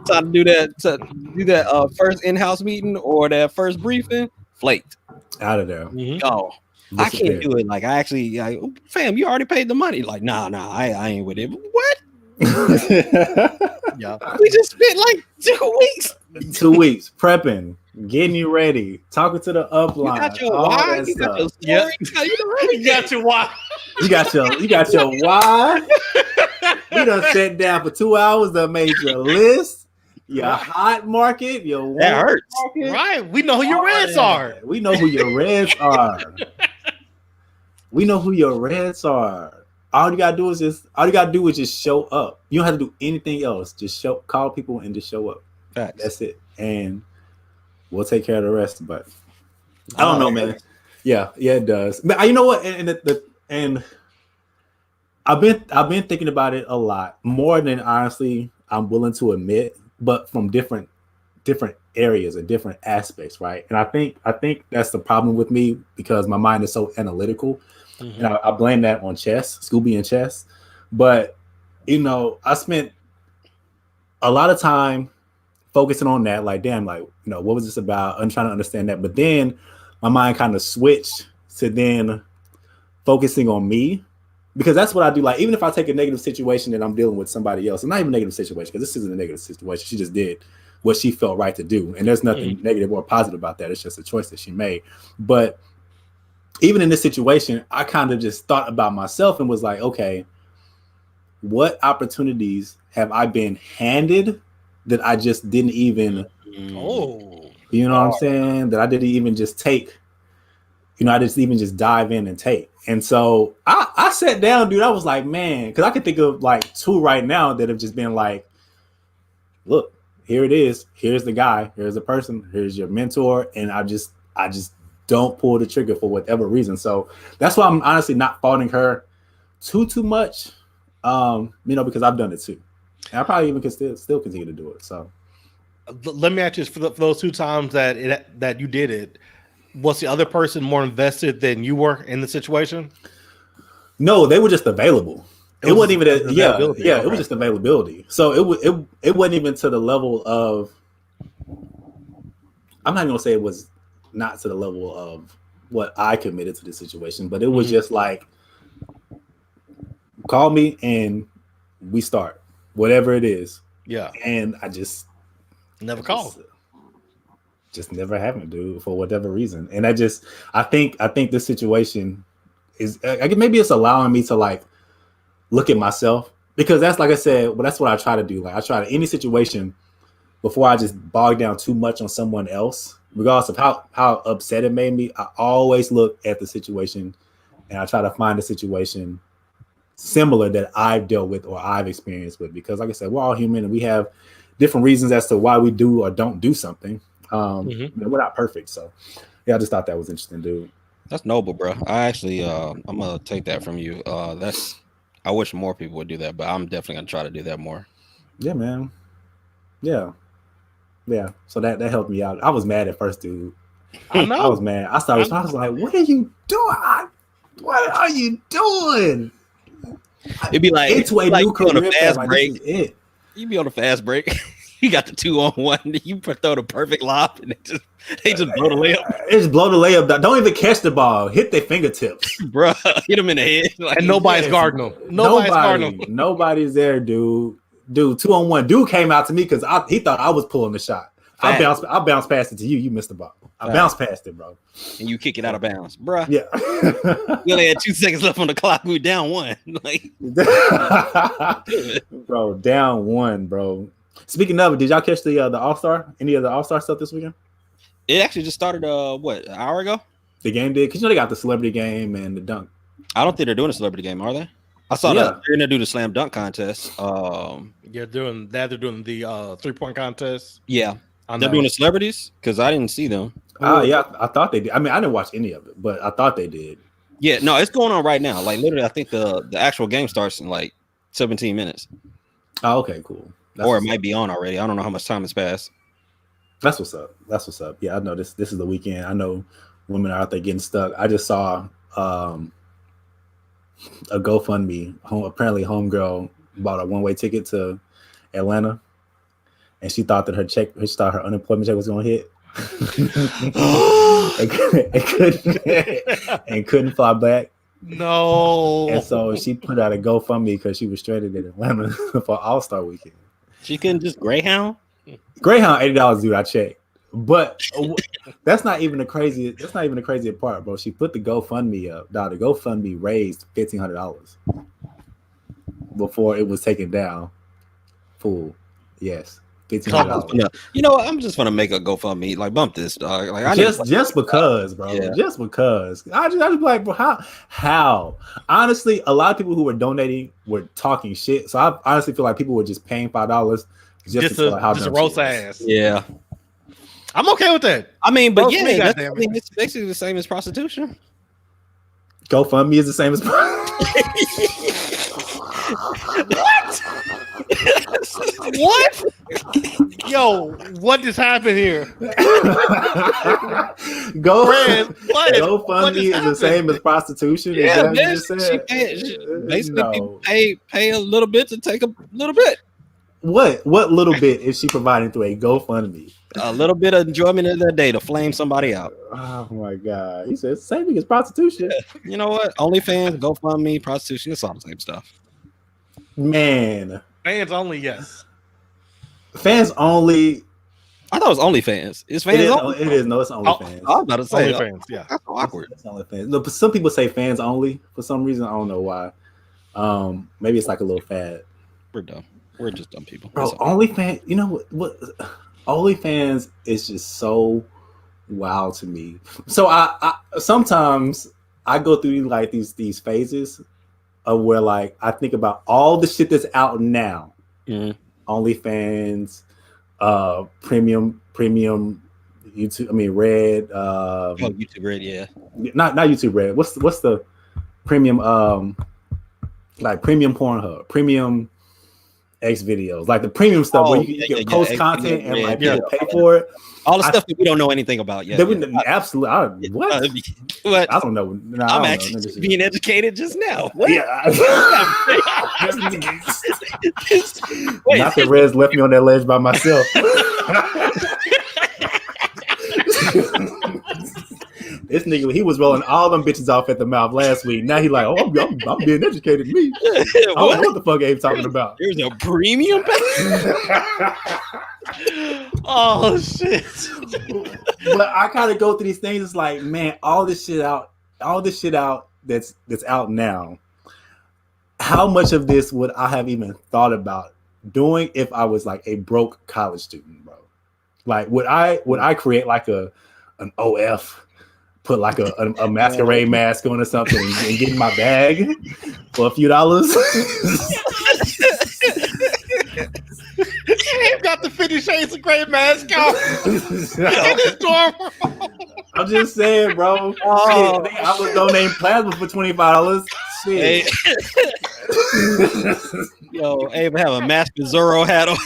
Time to do that first in-house meeting or that first briefing. Flaked. Out of there. Oh, I can't do it. Like I actually, like, fam, you already paid the money. Like, nah, I ain't with it. What? Yeah, we just spent like 2 weeks. 2 weeks prepping, getting you ready, talking to the upline. You got your why. You got your story. Yeah. You got your why. You got your why. We done sat down for 2 hours. Done made your list, your hot market, your that hurts. Market. Right. We know who your reds are. We know who your reds are. We know who your reds are. All you gotta do is just show up. You don't have to do anything else. Just call people and just show up. Facts. That's it. And we'll take care of the rest. But I don't know, man. Yeah, it does. But you know what? And I've been thinking about it a lot more than honestly I'm willing to admit, but from different areas and different aspects, right? And I think that's the problem with me because my mind is so analytical. And I blame that on chess, Scooby and chess. But, you know, I spent a lot of time focusing on that. Like, damn, like, you know, what was this about? I'm trying to understand that. But then my mind kind of switched to then focusing on me, because that's what I do. Like, even if I take a negative situation and I'm dealing with somebody else, and not even a negative situation, because this isn't a negative situation. She just did what she felt right to do. And there's nothing negative or positive about that. It's just a choice that she made. But even in this situation, I kind of just thought about myself and was like, okay, what opportunities have I been handed that I just didn't even, you know what I'm saying? That I didn't even just take, you know, I just even just dive in and take. And so I sat down, dude. I was like, man, because I could think of like 2 right now that have just been like, look, here it is. Here's the guy. Here's the person. Here's your mentor. And I just don't pull the trigger for whatever reason. So that's why I'm honestly not faulting her too much, you know, because I've done it too. And I probably even can still continue to do it. So let me ask you this, for those 2 times that you did it, was the other person more invested than you were in the situation? No, they were just available. It wasn't even availability. It was just availability. So it wasn't even to the level of, I'm not gonna say it was not to the level of what I committed to the situation, but it was just like, call me and we start whatever it is. Yeah. And I just never called. Just never happened, dude, for whatever reason. And I think this situation is maybe it's allowing me to like look at myself, because that's like I said, well, that's what I try to do. Like I try to any situation before I just bog down too much on someone else, regardless of how upset it made me. I always look at the situation and I try to find a situation similar that I've dealt with or I've experienced with, because like I said, we're all human and we have different reasons as to why we do or don't do something. We're not perfect. So yeah, I just thought that was interesting, dude. That's noble, bro. I actually I'm gonna take that from you. I wish more people would do that, but I'm definitely gonna try to do that more. Yeah, man. Yeah. So that helped me out. I was mad at first, dude. I know. I was mad. I was like, what are you doing? What are you doing? It'd be like into a new career on a fast break. You be on a fast break. You got the 2-on-1. You throw the perfect lob, and they just blow the layup. They just blow the layup. Don't even catch the ball. Hit their fingertips, bro. Hit them in the head, like, and nobody's guarding them. Nobody's guarding them. Nobody's there, dude. 2-on-1. Dude came out to me because he thought I was pulling the shot. I bounced past it to you. You missed the ball. I bounced past it, bro. And you kick it out of bounds, bro. Yeah. We only had 2 seconds left on the clock. We were down 1. Like, bro, down 1, bro. Speaking of it, did y'all catch the All-Star? Any of the All-Star stuff this weekend? It actually just started an hour ago? The game did? Because they got the celebrity game and the dunk. I don't think they're doing a celebrity game, are they? I saw that they're gonna do the slam dunk contest. They're doing that. They're doing the 3-point contest. Yeah, they're doing the celebrities because I didn't see them. Yeah, I thought they did. I mean, I didn't watch any of it, but I thought they did. Yeah, no, it's going on right now. Like literally, I think the actual game starts in like 17 minutes. Oh, okay, cool. Or it might be on already. I don't know how much time has passed. That's what's up. Yeah, I know this is the weekend. I know women are out there getting stuck. I just saw a GoFundMe. Apparently, homegirl bought a one-way ticket to Atlanta, and she thought that her unemployment check was going to hit, and couldn't fly back. No. And so she put out a GoFundMe because she was stranded in Atlanta for All-Star weekend. She couldn't just Greyhound $80, dude. I checked, but that's not even the crazy part, bro. She put the GoFundMe up. Now the GoFundMe raised $1,500 before it was taken down. Full, yes, $1,500. You know what? I'm just gonna make a GoFundMe. Like bump this, dog. Like just because, bro. Yeah. Just because. I just be like, bro, how? Honestly, a lot of people who were donating were talking shit. So I honestly feel like people were just paying $5 just to roast ass. Yeah, I'm okay with that. I mean, but it's basically the same as prostitution. GoFundMe is the same as What? Yo, what just happened here? GoFundMe is the same as prostitution. Yeah, basically pay a little bit to take a little bit. What little bit is she providing through a GoFundMe? A little bit of enjoyment of the day to flame somebody out. Oh my god! He said same thing as prostitution. You know what? OnlyFans, GoFundMe, prostitution, it's all the same stuff. Man, fans only, yes. Fans only. I thought it was OnlyFans. It's fans only. It is. No, it's OnlyFans. I was about to say OnlyFans. Yeah, that's awkward. It's OnlyFans. No, but some people say fans only for some reason. I don't know why. Maybe it's like a little fad. We're dumb. We're just dumb people. Bro, OnlyFans. You know what? OnlyFans is just so wild to me. So I sometimes I go through like these phases of where like I think about all the shit that's out now. Mm-hmm. OnlyFans, premium YouTube. I mean, Red. YouTube Red, yeah. Not YouTube Red. What's the premium? Like premium Pornhub, premium X videos, like the premium stuff where you can post content and like people pay for it. All the stuff that we don't know anything about yet. Absolutely. What? I don't know. No, I'm actually being educated just now. What? Yeah. Not that Rez left me on that ledge by myself. This nigga, he was rolling all them bitches off at the mouth last week. Now he like, I'm being educated. Me, I don't know what the fuck Abe talking about. There's a premium. Oh shit! But I kind of go through these things. It's like, man, all this shit out that's out now, how much of this would I have even thought about doing if I was like a broke college student, bro? Like, would I create like an OF, put like a masquerade mask on or something, and get in my bag for a few dollars? He got the 50 Shades of Grey mask on. I'm just saying, bro. Oh. Shit, I was donating plasma for $25. Shit. Yo, Abe have a Master Zorro hat on.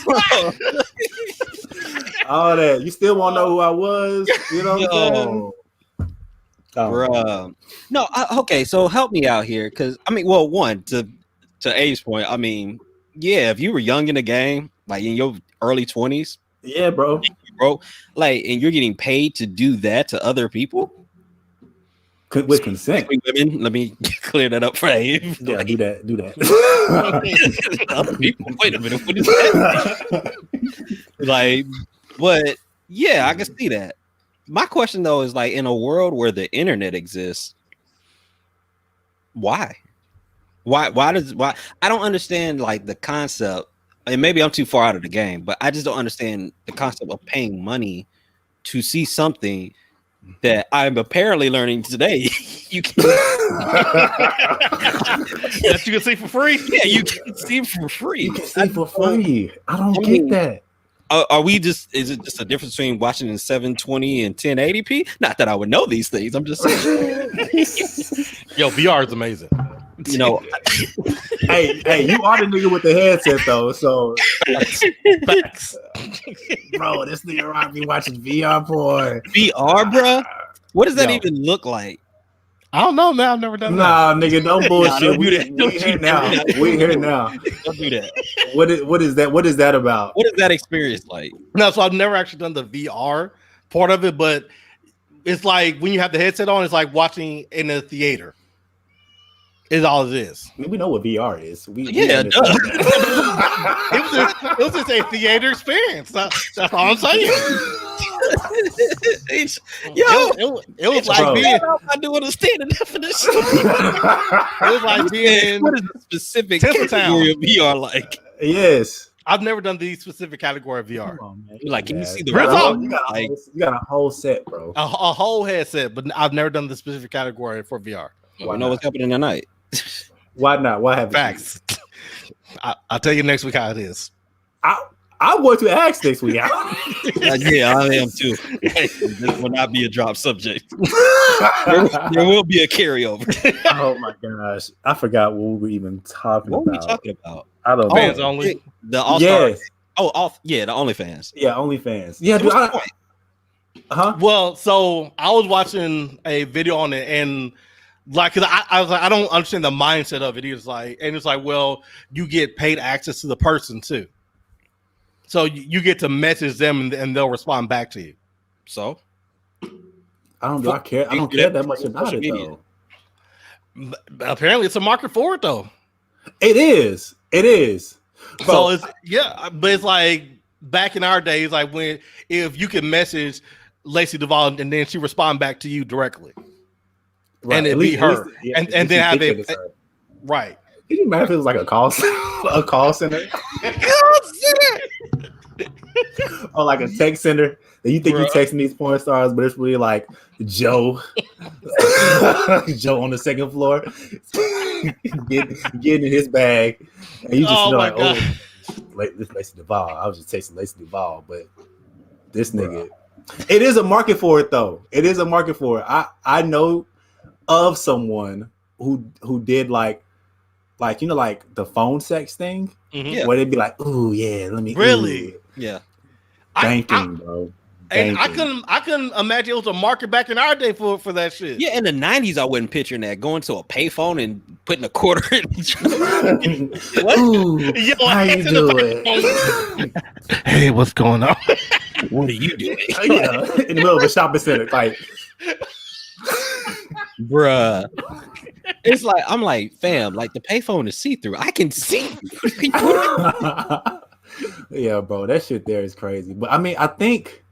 All that. You still won't know who I was? You know what I'm saying? Bruh. No, okay, so help me out here, because I mean, well, one, to Abe's point, I mean, yeah, if you were young in the game, like in your early 20s, yeah, bro, like, and you're getting paid to do that to other people with consent. Women, let me clear that up for Abe. Yeah, like, do that. Other people, wait a minute, what is that? Like, but yeah, I can see that. My question though is, like, in a world where the internet exists, why I don't understand, like, the concept, and maybe I'm too far out of the game, but I just don't understand the concept of paying money to see something that I'm apparently learning today. You can that you can see for free. Yeah, you can see for free. You can see for free. I don't get that. Are we just? Is it just a difference between watching in 720 and 1080p? Not that I would know these things. I'm just saying. Yo, VR is amazing. You know, hey, you are the nigga with the headset though, so Facts. bro, this nigga right be watching VR porn. VR, bro. What does that Yo. even look like? I don't know, man. I've never done that. Nah, nigga, don't bullshit. Don't do we that. Don't here do now. that. We here now. Don't do that. What is that? What is that about? What is that experience like? No, so I've never actually done the VR part of it, but it's like when you have the headset on, it's like watching in a theater. Is all it is. I mean, we know what VR is. Yeah, it was just a theater experience. That's all I'm saying. It was like Bro. being. I do understand the definition. It was like being. What is the specific Tinseltown. category of VR like? Yes. I've never done the specific category of VR. Come on, man. Like, can you see the Real talk. You got a whole set, bro. A whole headset, but I've never done the specific category for VR. I know what's happening tonight. Why not? Why have Facts. I'll tell you next week how it is. I'm going to ask next week. Yeah, I am too. This will not be a drop subject. There will be a carryover. Oh my gosh, I forgot what we were even talking What about. were we talking about? I don't know. Fans only. The All-Star. Yes. Yeah, the OnlyFans. Yeah, OnlyFans. Yeah, So dude, what's the point? huh? Well, so I was watching a video on it, and like, cause I was like, I don't understand the mindset of it. It's like, well, you get paid access to the person too, so you get to message them, and they'll respond back to you. So I don't care. I don't care that much about it though. But apparently, it's a market for it though. It is. So it's but it's like back in our days, like if you can message Lacey Duvall and then she respond back to you directly. Right. And it'd be her. And then have it. Right. Can you imagine if it was like a call center? Or like a text center that you think you're texting these porn stars, but it's really like Joe. Joe on the second floor getting in his bag. And you just know like, God. This Lacey Duvall. I was just texting Lacey Duvall, but this nigga. It is a market for it though. It is a market for it. I know of someone who did like you know, like the phone sex thing, where they'd be like, "Ooh, yeah, let me." Really? Yeah. Banking, bro. And I couldn't imagine it was a market back in our day for that shit. Yeah, in the 90s, I wasn't picturing that. Going to a payphone and putting a quarter in. What? Ooh, how you doing? Hey, what's going on? What are you doing? Yeah, in the middle of a shopping center, like, bruh. It's like, I'm like, fam, like the payphone is see-through. I can see. Yeah, bro, that shit there is crazy. But I mean, I think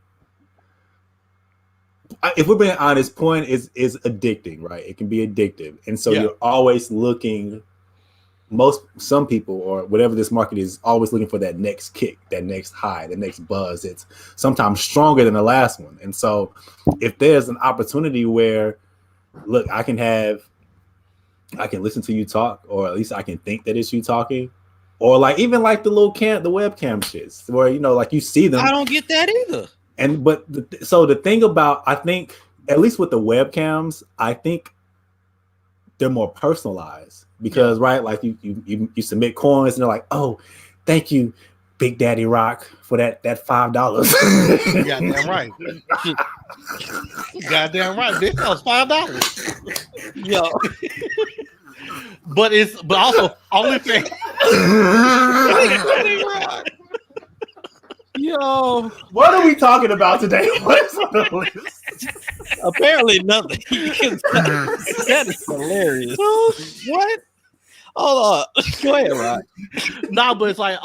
if we're being honest, porn is addicting, right? It can be addictive, and so you're always looking. Some people or whatever this market is always looking for that next kick, that next high, the next buzz. It's sometimes stronger than the last one. And so if there's an opportunity where, look, I can listen to you talk, or at least I can think that it's you talking, or like even like the webcam shits where, you know, like you see them. I don't get that either. And so the thing about, I think at least with the webcams, I think they're more personalized. Because right, like you submit coins and they're like, oh, thank you, Big Daddy Rock, for that $5. Goddamn right. Goddamn right, bitch. That was $5. Yo. but also OnlyFans. Yo, what are we talking about today? What's on the list? Apparently nothing. That is hilarious. What? Hold on. Go ahead, Rod. No, but it's like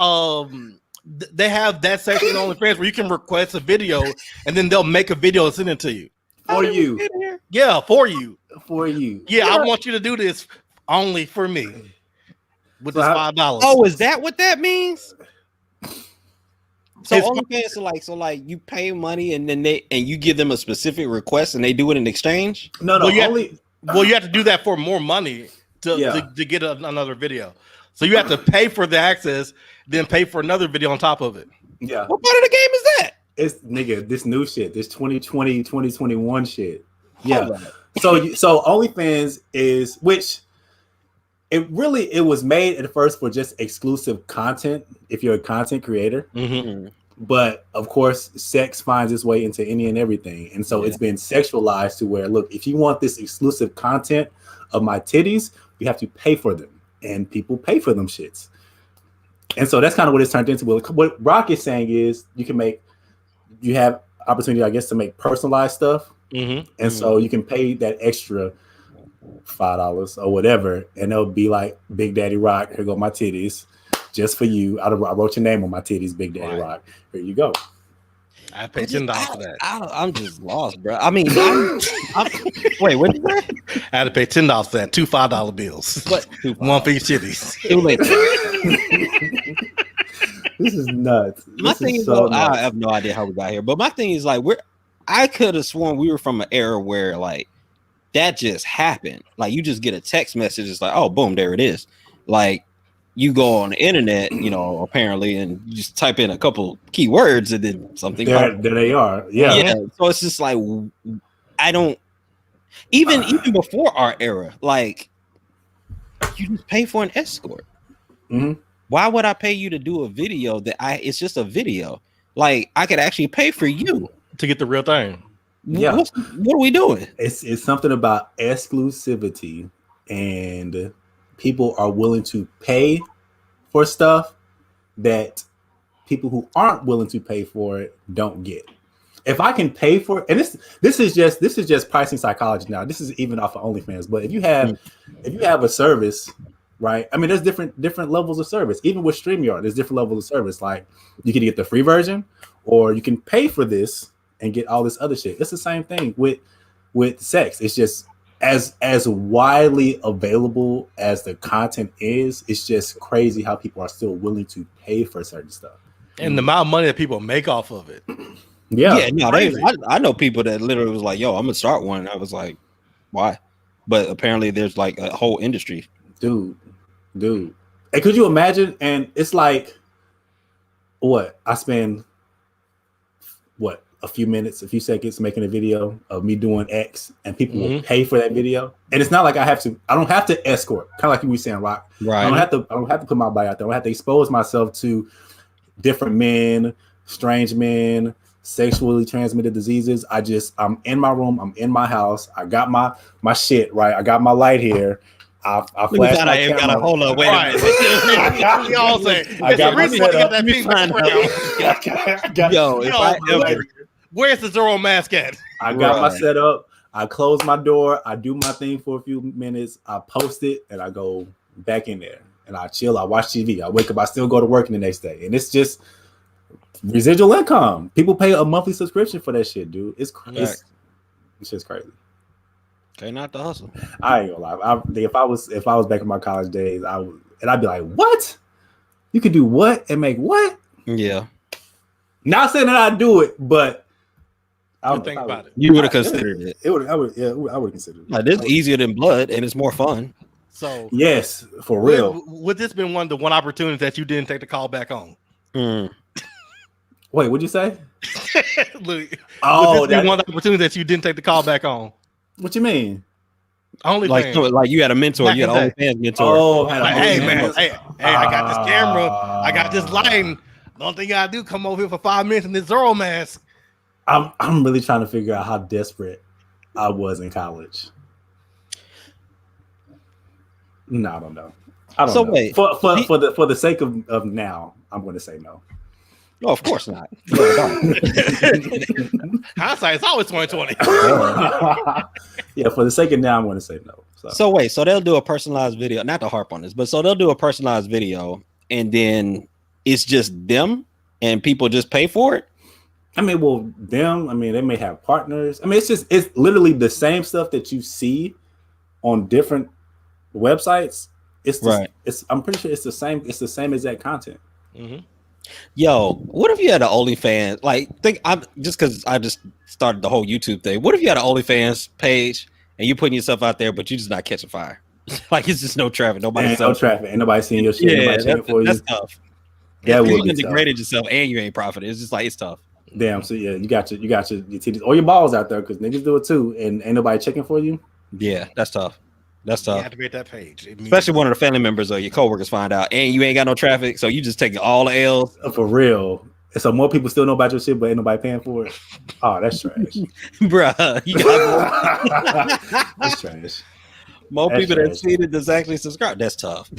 they have that section on OnlyFans where you can request a video and then they'll make a video and send it to you. For you. Yeah, for you. For you. Yeah, I want you to do this only for me. With this $5. Oh, is that what that means? So OnlyFans, so like you pay money and then you give them a specific request and they do it in exchange? No, well, you have to do that for more money to get another video. So you have to pay for the access, then pay for another video on top of it. Yeah. What part of the game is that? It's this new shit, this 2020, 2021 shit. Yeah. So OnlyFans is, which it was made at first for just exclusive content if you're a content creator. Mm-hmm. But of course, sex finds its way into any and everything. And so it's been sexualized to where, look, if you want this exclusive content of my titties, you have to pay for them. And people pay for them shits. And so that's kind of what it's turned into. What Rock is saying is you have opportunity, I guess, to make personalized stuff. Mm-hmm. And so you can pay that extra $5 or whatever, and they'll be like, Big Daddy Rock, here go my titties, just for you. I wrote your name on my titties, Big Daddy Rock. Here you go. I paid $10 for that. I'm just lost, bro. I mean, wait, what did you say? I had to pay $10 for that. Two $5 bills. What? One for each titties. Too late. This is nuts. My thing is, I have no idea how we got here, but my thing is like, I could have sworn we were from an era where like that just happened. Like you just get a text message, it's like, oh, boom, there it is. Like you go on the internet, you know, apparently, and you just type in a couple keywords and then something. There they are. Yeah. So it's just like, I don't even before our era, like you just pay for an escort. Mm-hmm. Why would I pay you to do a video it's just a video? Like I could actually pay for you to get the real thing. Yeah. What are we doing? It's something about exclusivity, and people are willing to pay for stuff that people who aren't willing to pay for it don't get. If I can pay for it, and this is just pricing psychology now. This is even off of OnlyFans. But if you have a service, right? I mean, there's different levels of service. Even with StreamYard, there's different levels of service. Like you can get the free version, or you can pay for this and get all this other shit. It's the same thing with sex. It's just as widely available as the content is. It's just crazy how people are still willing to pay for certain stuff, and the amount of money that people make off of it. Yeah, no, I know people that literally was like, "Yo, I'm gonna start one." And I was like, "Why?" But apparently, there's like a whole industry, dude. And could you imagine? And it's like, what I spend, a few seconds making a video of me doing X, and people will pay for that video. And it's not like I don't have to escort, kind of like you were saying, Rock. Right. I don't have to put my body out there. I don't have to expose myself to different men, strange men, sexually transmitted diseases. I'm in my room, I'm in my house, I got my shit, right? I got my light here. I flash my camera. Gotta hold on, wait a minute. We all say, I got my setup. Where's the Zoro mask at? I got my setup. I close my door. I do my thing for a few minutes. I post it, and I go back in there, and I chill. I watch TV. I wake up. I still go to work the next day, and it's just residual income. People pay a monthly subscription for that shit, dude. It's crazy. It's just crazy. Okay, not the hustle. I ain't gonna lie. If I was back in my college days, I'd be like, what? You could do what and make what? Yeah. Not saying that I'd do it, but I would think about it. You would have considered it. I would consider it. Like, this is easier than blood, and it's more fun. So yes, for real. Would this been one opportunity that you didn't take the call back on? Wait, what'd you say? Look, Oh, would this be one opportunity that you didn't take the call back on? What you mean? Only Like you had a mentor, you had an OnlyFans mentor. Oh, like, hey man, hey, I got this camera, I got this lighting. The only thing I do come over here for 5 minutes in this Zorro mask. I'm really trying to figure out how desperate I was in college. No, I don't know. I don't know. Wait, for the sake of now, I'm going to say no. No, of course not. Hindsight is always 2020. Yeah, for the sake of now, I'm going to say no. So they'll do a personalized video, not to harp on this, but so they'll do a personalized video, and then it's just them, and people just pay for it. I mean, they may have partners. I mean, it's literally the same stuff that you see on different websites. I'm pretty sure it's the same. It's the same exact content. Mm-hmm. Yo, what if you had an OnlyFans? Like, just because I just started the whole YouTube thing. What if you had an OnlyFans page and you putting yourself out there, but you just not catching fire? Like, it's just no traffic. Nobody's no traffic. Ain't nobody seeing your shit. Yeah, that's tough. That you would even degraded yourself and you ain't profited. It's just like, it's tough. Damn. So yeah, you got your titties or your balls out there because niggas do it too, and ain't nobody checking for you. Yeah, that's tough. That's tough. You activate that page, especially one of the family members or your coworkers find out, and you ain't got no traffic, so you just taking all the L's. For real. So more people still know about your shit, but ain't nobody paying for it. Oh, that's trash, bruh. You got that's trash. More people that see it does actually subscribe. That's tough.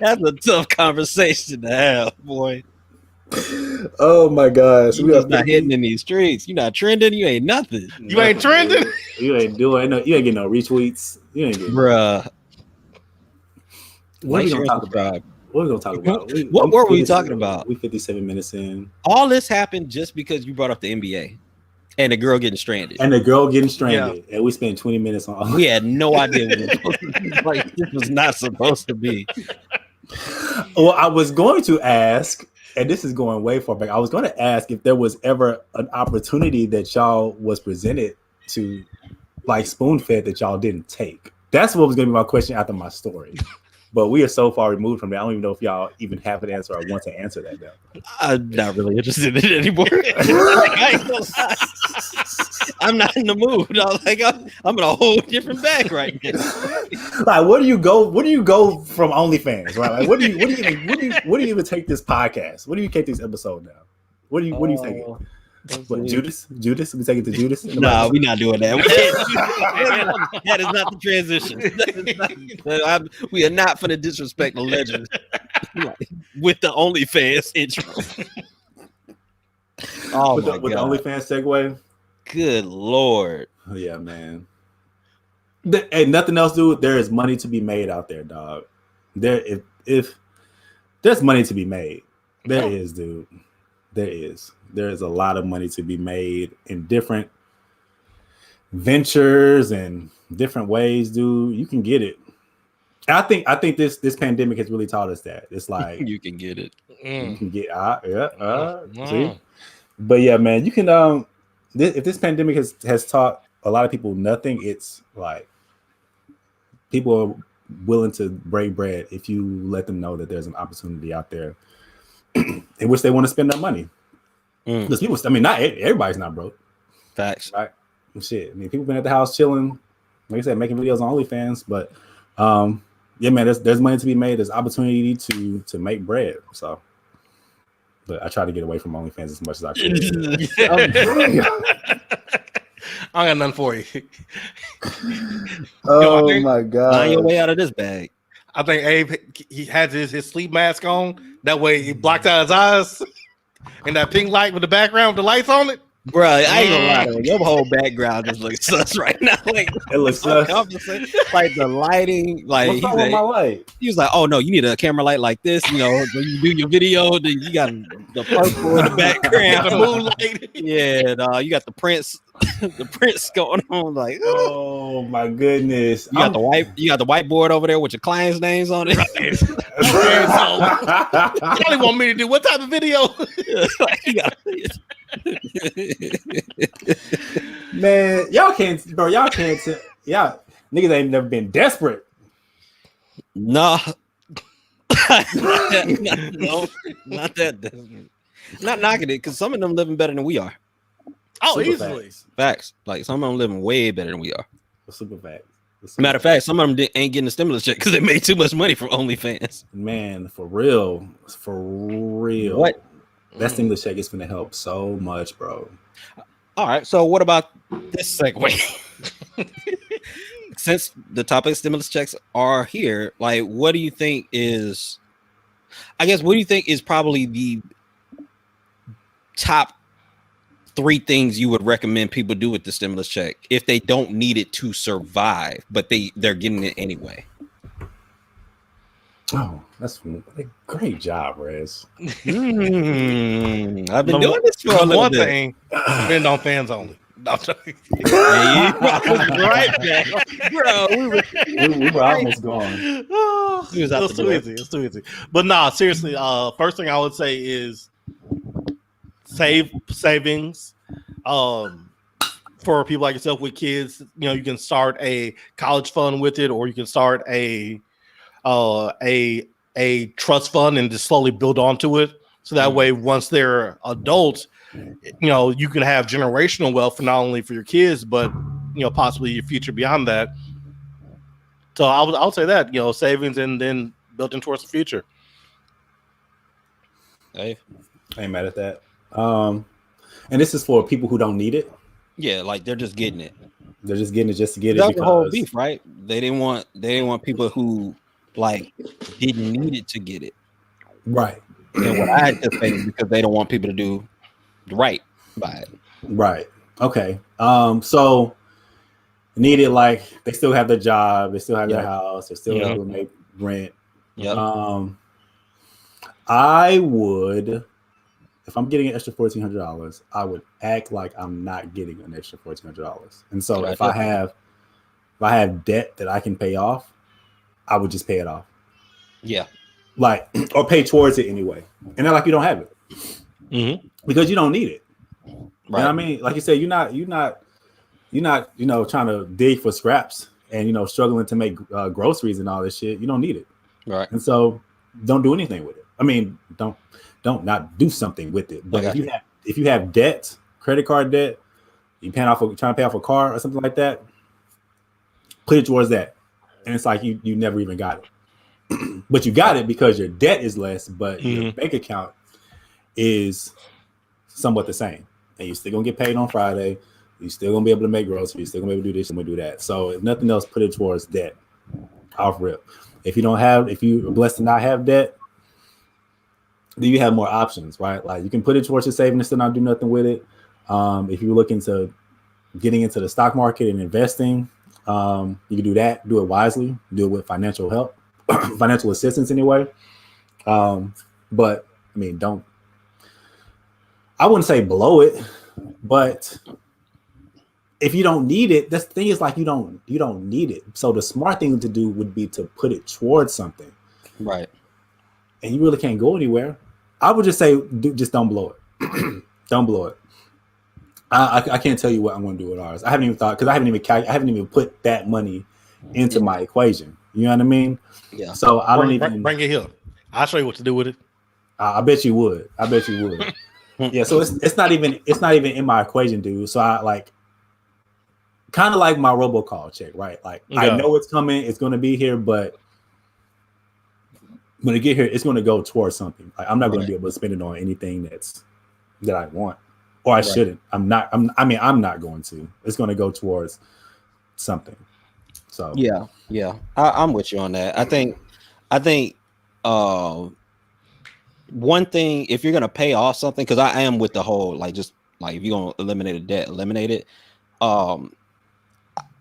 That's a tough conversation to have, boy. Oh my gosh, you just not hitting in these streets. You not trending. You ain't nothing. You ain't trending. You ain't doing no. You ain't getting no retweets. You ain't getting. Bruh. What are we gonna talk about? What are we gonna talk about? What were we talking about? We 57 minutes in. All this happened just because you brought up the NBA and the girl getting stranded. And we spent 20 minutes on. We had no idea what like this was not supposed to be. Well, I was going to ask. And this is going way far back. I was going to ask if there was ever an opportunity that y'all was presented to, like spoon-fed, that y'all didn't take. That's what was going to be my question after my story. But we are so far removed from that. I don't even know if y'all even have an answer or want to answer that now. I'm not really interested in it anymore. I'm not in the mood. I'm in a whole different bag right now. Like, where do you go from OnlyFans? Right? Like, what do you even take this podcast? What do you take this episode now? What do you take? What, Judas? We take it to Judas? Nah, we're not doing that. That is not the transition. We are not for the disrespect the legend with the OnlyFans intro. Oh, with the OnlyFans segue. Good Lord. Oh, yeah, man. Hey, nothing else, dude. There is money to be made out there, dog. If there's money to be made, there is, dude. There is a lot of money to be made in different ventures and different ways, dude. You can get it. I think this pandemic has really taught us that. It's like you can get it. You can get see? But yeah, man, you can if this pandemic has taught a lot of people nothing, it's like people are willing to break bread if you let them know that there's an opportunity out there in which they want to spend their money. Because people, I mean, not everybody's not broke. Facts. Right? Shit. I mean, people been at the house chilling, like I said, making videos on OnlyFans. But yeah, man, there's money to be made. There's opportunity to make bread. So, but I try to get away from OnlyFans as much as I can. I got nothing for you. Oh my god! Find your way out of this bag. I think Abe, he has his sleep mask on. That way he blocked out his eyes. And that pink light with the background with the lights on it. Bro, I ain't gonna lie to you. Your whole background just looks sus right now. Like It looks sus. like the lighting, like What's wrong with my light? he was like, "Oh no, you need a camera light like this." You know, when you do your video, then you got the purple in the background, The moonlight. Yeah, you got the Prince, the Prince going on. Like, Oh my goodness! you got the whiteboard over there with your clients' names on it. Charlie want me to do what type of video? Like, you got Man, y'all can't, bro. Y'all can't. Y'all niggas ain't never been desperate. no, no, not that. Not knocking it because some of them living better than we are. Oh, Super easily. Facts. Like some of them living way better than we are. Super facts. Matter of fact, some of them ain't getting a stimulus check because they made too much money from OnlyFans. Man, for real, for real. What? That stimulus check is gonna help so much, bro. All right. So what about this segue? Since the topic of stimulus checks are here, like, what do you think is? I guess what do you think is probably the top 3 things you would recommend people do with the stimulus check if they don't need it to survive, but they're getting it anyway? Oh, that's a great job, Rez. I've been doing this for a little one bit. thing. Depend on fans only. No, I'm joking. Right back, bro. We were almost gone. Oh, He was out it's the too door. easy. It's too easy. But nah, seriously. First thing I would say is savings. For people like yourself with kids, you know, you can start a college fund with it, or you can start a trust fund and just slowly build onto it. So that way, once they're adults, you know, you can have generational wealth for not only for your kids, but you know, possibly your future beyond that. So I would say that, you know, savings and then building towards the future. Hey. I ain't mad at that. And this is for people who don't need it. Yeah, like they're just getting it. They're just getting it just to get it. That's the whole beef, right? They didn't want people who like didn't need it to get it. Right. And what I had to say because they don't want people to do right by it. Right. Okay. So need it, like they still have their job, they still have their house, they still have to make rent. Yeah. I would, if I'm getting an extra $1,400, I would act like I'm not getting an extra $1,400. And so if I have debt that I can pay off, I would just pay it off. Yeah. Like, or pay towards it anyway. And then like you don't have it. Because you don't need it. Right. You know what I mean? Like you said, you're not, you know, trying to dig for scraps and, you know, struggling to make groceries and all this shit. You don't need it. Right. And so don't do anything with it. I mean, don't not do something with it. But if you have debt, credit card debt, trying to pay off a car or something like that, put it towards that. And it's like you never even got it. But you got it because your debt is less, but your bank account is somewhat the same. And you're still gonna get paid on Friday. You're still gonna be able to make groceries. You're still gonna be able to do this and do that. So if nothing else, put it towards debt. Off rip. If you're blessed to not have debt, then you have more options, right? Like you can put it towards your savings and still not do nothing with it. If you're looking to getting into the stock market and investing, you can do that. Do it wisely. Do it with financial help, financial assistance anyway. But I mean, I wouldn't say blow it, but if you don't need it, that's the thing is like you don't need it. So the smart thing to do would be to put it towards something. Right. And you really can't go anywhere. I would just say, just don't blow it. Don't blow it. I can't tell you what I'm going to do with ours. I haven't even thought, because I haven't even put that money into my equation. You know what I mean? Yeah. So I don't even bring it here. I'll show you what to do with it. I bet you would. Yeah. So it's not even in my equation, dude. So I like kind of like my robocall check, right? Like I know it's coming, it's going to be here, but when it get here, it's going to go towards something. Like I'm not going to be able to spend it on anything that I want, or I shouldn't. I'm not going to. It's going to go towards something. So yeah, I'm with you on that. I think one thing, if you're going to pay off something, because I am with the whole like just Like if you're gonna eliminate a debt, eliminate it. I'm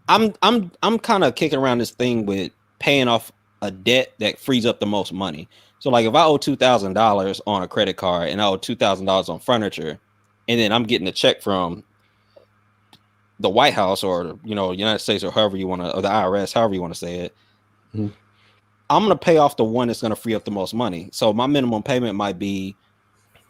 kind of kicking around this thing with paying off a debt that frees up the most money. So like if I owe $2,000 on a credit card and I owe $2,000 on furniture, and then I'm getting a check from the White House or United States or however you want to, or the IRS, however you want to say it, I'm gonna pay off the one that's gonna free up the most money. So my minimum payment might be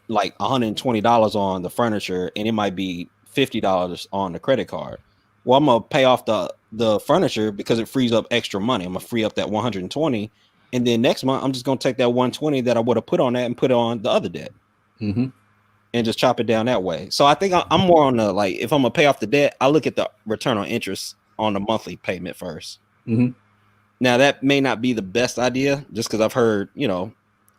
like $120 on the furniture, and it might be $50 on the credit card. Well, I'm gonna pay off the furniture because it frees up extra money. I'm gonna free up that 120, and then next month I'm just gonna take that 120 that I would have put on that and put it on the other debt, and just chop it down that way. So I think I'm more on the, like, if I'm gonna pay off the debt, I look at the return on interest on the monthly payment first. Now that may not be the best idea, just because I've heard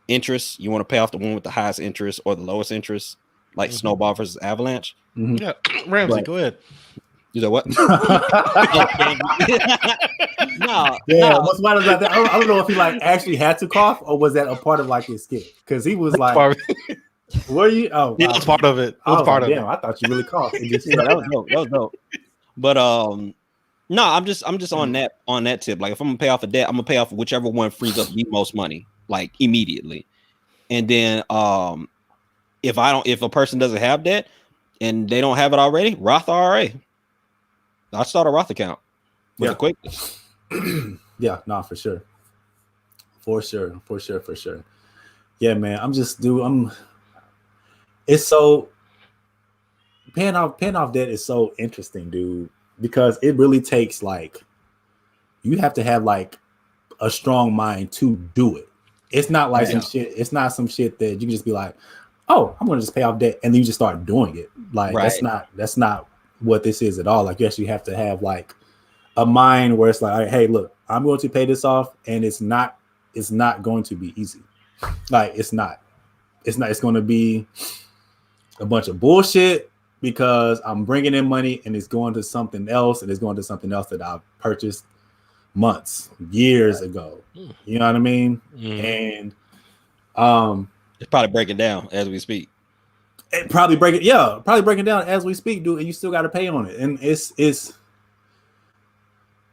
interest, you want to pay off the one with the highest interest or the lowest interest, like Snowball versus Avalanche. Yeah, Ramsey, go ahead. You know what? Yeah, what's wild about that? I don't know if he like actually had to cough or was that a part of like his skit? Because he was like, "Were you?" Oh, yeah, that's part of it. That's part of it. I thought you really coughed. That was dope. That was dope. But no, I'm just on that tip. Like if I'm gonna pay off a debt, I'm gonna pay off whichever one frees up the most money, like immediately. And then if a person doesn't have debt and they don't have it already, Roth IRA. I'll start a Roth account with a quick. Yeah, no, for sure. For sure. Yeah, man. It's so paying off debt is so interesting, dude, because it really takes like, you have to have like a strong mind to do it. It's not like some shit. It's not some shit that you can just be like, oh, I'm going to just pay off debt. And then you just start doing it. Like that's not what this is at all. Like you actually have to have like a mind where it's like, hey, look, I'm going to pay this off, and it's not going to be easy. Like it's going to be a bunch of bullshit because I'm bringing in money and it's going to something else, and it's going to something else that I purchased years ago. You know what I mean? And it's probably breaking down as we speak. Probably breaking down as we speak, dude. And you still got to pay on it, and it's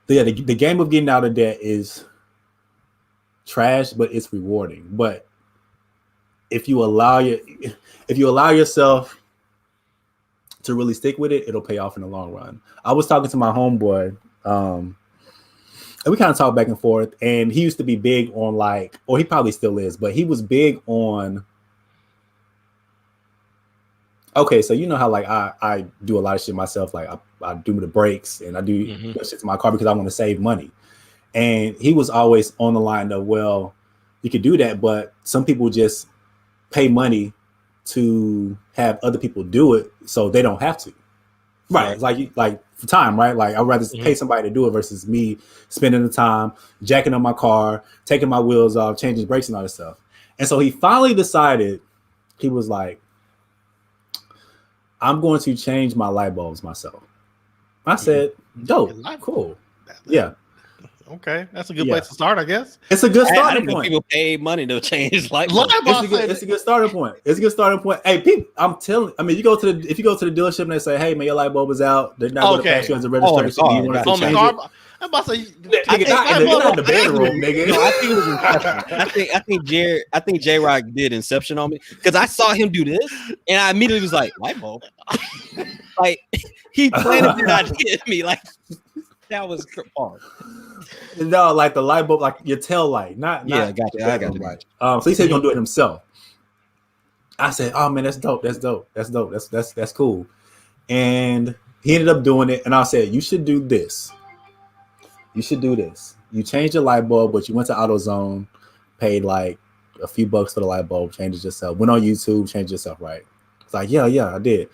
the game of getting out of debt is trash, but it's rewarding. But if you allow yourself to really stick with it, it'll pay off in the long run. I was talking to my homeboy, and we kind of talked back and forth. And he used to be big on like, or he probably still is, but he was big on. Okay, so you know how like I do a lot of shit myself, like I do the brakes and I do shit to my car because I want to save money. And he was always on the line of, well, you could do that, but some people just pay money to have other people do it so they don't have to. Right. Like for time, right? Like I'd rather pay somebody to do it versus me spending the time, jacking up my car, taking my wheels off, changing brakes and all this stuff. And so he finally decided, he was like, I'm going to change my light bulbs myself. I said, dope, cool. Yeah. Okay, that's a good place to start, I guess. It's a good starting point. People pay money to change light bulbs. It's a good starting point. Hey, people, if you go to the dealership and they say, hey man, your light bulb is out, they're not going to pass you as a registration. You want to change it. I'm about to say, not in the bedroom, nigga. No, I think it was Inception. I think J-Rock did Inception on me because I saw him do this and I immediately was like, light bulb. Like he planted the idea at me. Like that was hard. No, like the light bulb, like your tail light, not I got you. Light. So he said he's gonna do it himself. I said, oh man, that's dope. That's cool. And he ended up doing it, and I said, you should do this. You changed your light bulb, but you went to AutoZone, paid like a few bucks for the light bulb, changed it yourself. Went on YouTube, changed it yourself, right? It's like, yeah, I did.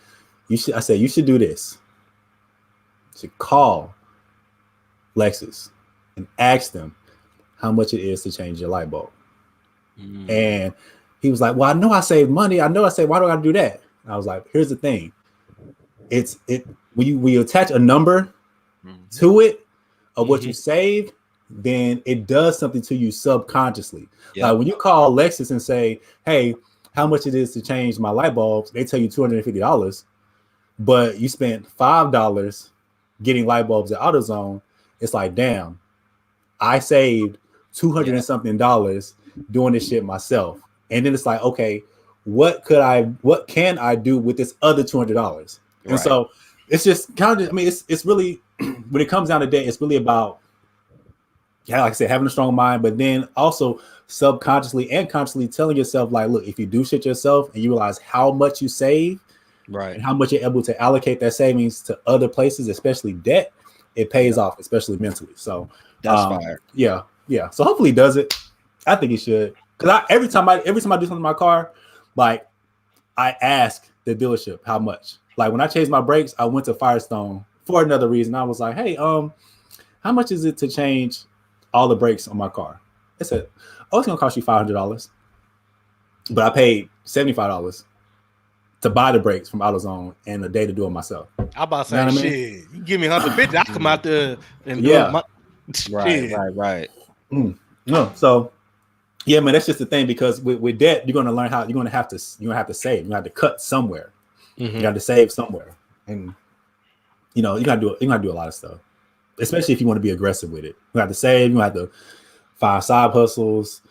I said you should do this. You should call Lexus and ask them how much it is to change your light bulb. And he was like, well, I know I saved money. Why do I gotta do that? And I was like, here's the thing. When you attach a number to it of what you save, then it does something to you subconsciously. Yeah. Like when you call Lexus and say, hey, how much it is to change my light bulbs, they tell you $250. but you spent $5 getting light bulbs at AutoZone. It's like, damn, I saved $200 and something doing this shit myself. And then it's like, okay, what can I do with this other $200? And so it's just kind of, I mean, it's really, when it comes down to debt, it's really about, like I said, having a strong mind, but then also subconsciously and consciously telling yourself, like, look, if you do shit yourself and you realize how much you save, and how much you're able to allocate that savings to other places, especially debt, it pays off, especially mentally. So that's fire. Yeah. So hopefully he does it. I think he should. Because every time I do something in my car, like I ask the dealership how much. Like when I changed my brakes, I went to Firestone for another reason. I was like, hey, how much is it to change all the brakes on my car? They said, oh, it's gonna cost you $500. But I paid $75 to buy the brakes from AutoZone and a day to do it myself. I about to say, shit, you give me $150, I come out there and do yeah, right. No, so yeah, man, that's just the thing, because with debt, you're gonna learn how you're gonna have to save. You have to cut somewhere. You got to save somewhere, and you gotta do a lot of stuff, especially if you want to be aggressive with it. You have to save. You have to find side hustles.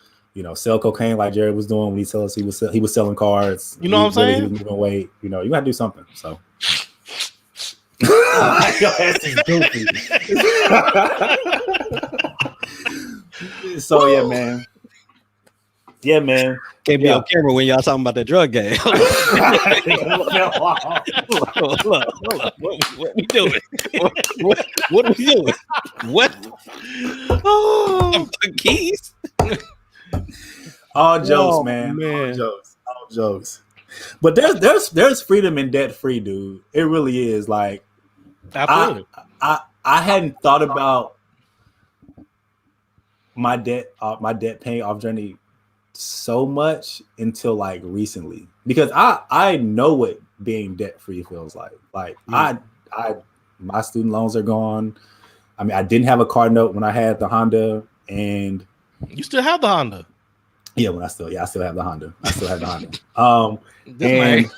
Sell cocaine like Jared was doing when he told us he was selling cards. You know what I'm saying? He was moving weight. You gotta do something. So. Your ass is goofy. So yeah, man. Can't be on camera when y'all talking about the drug game. Hold up. What we doing? What are we doing? What? Oh, keys. All jokes, man. All jokes. But there's freedom in debt free, dude. It really is. Like, absolutely. I hadn't thought about my debt paying off journey so much until like recently, because I know what being debt free feels like. Like my student loans are gone. I mean, I didn't have a car note when I had the Honda, and you still have the Honda. Yeah, I still have the Honda. This man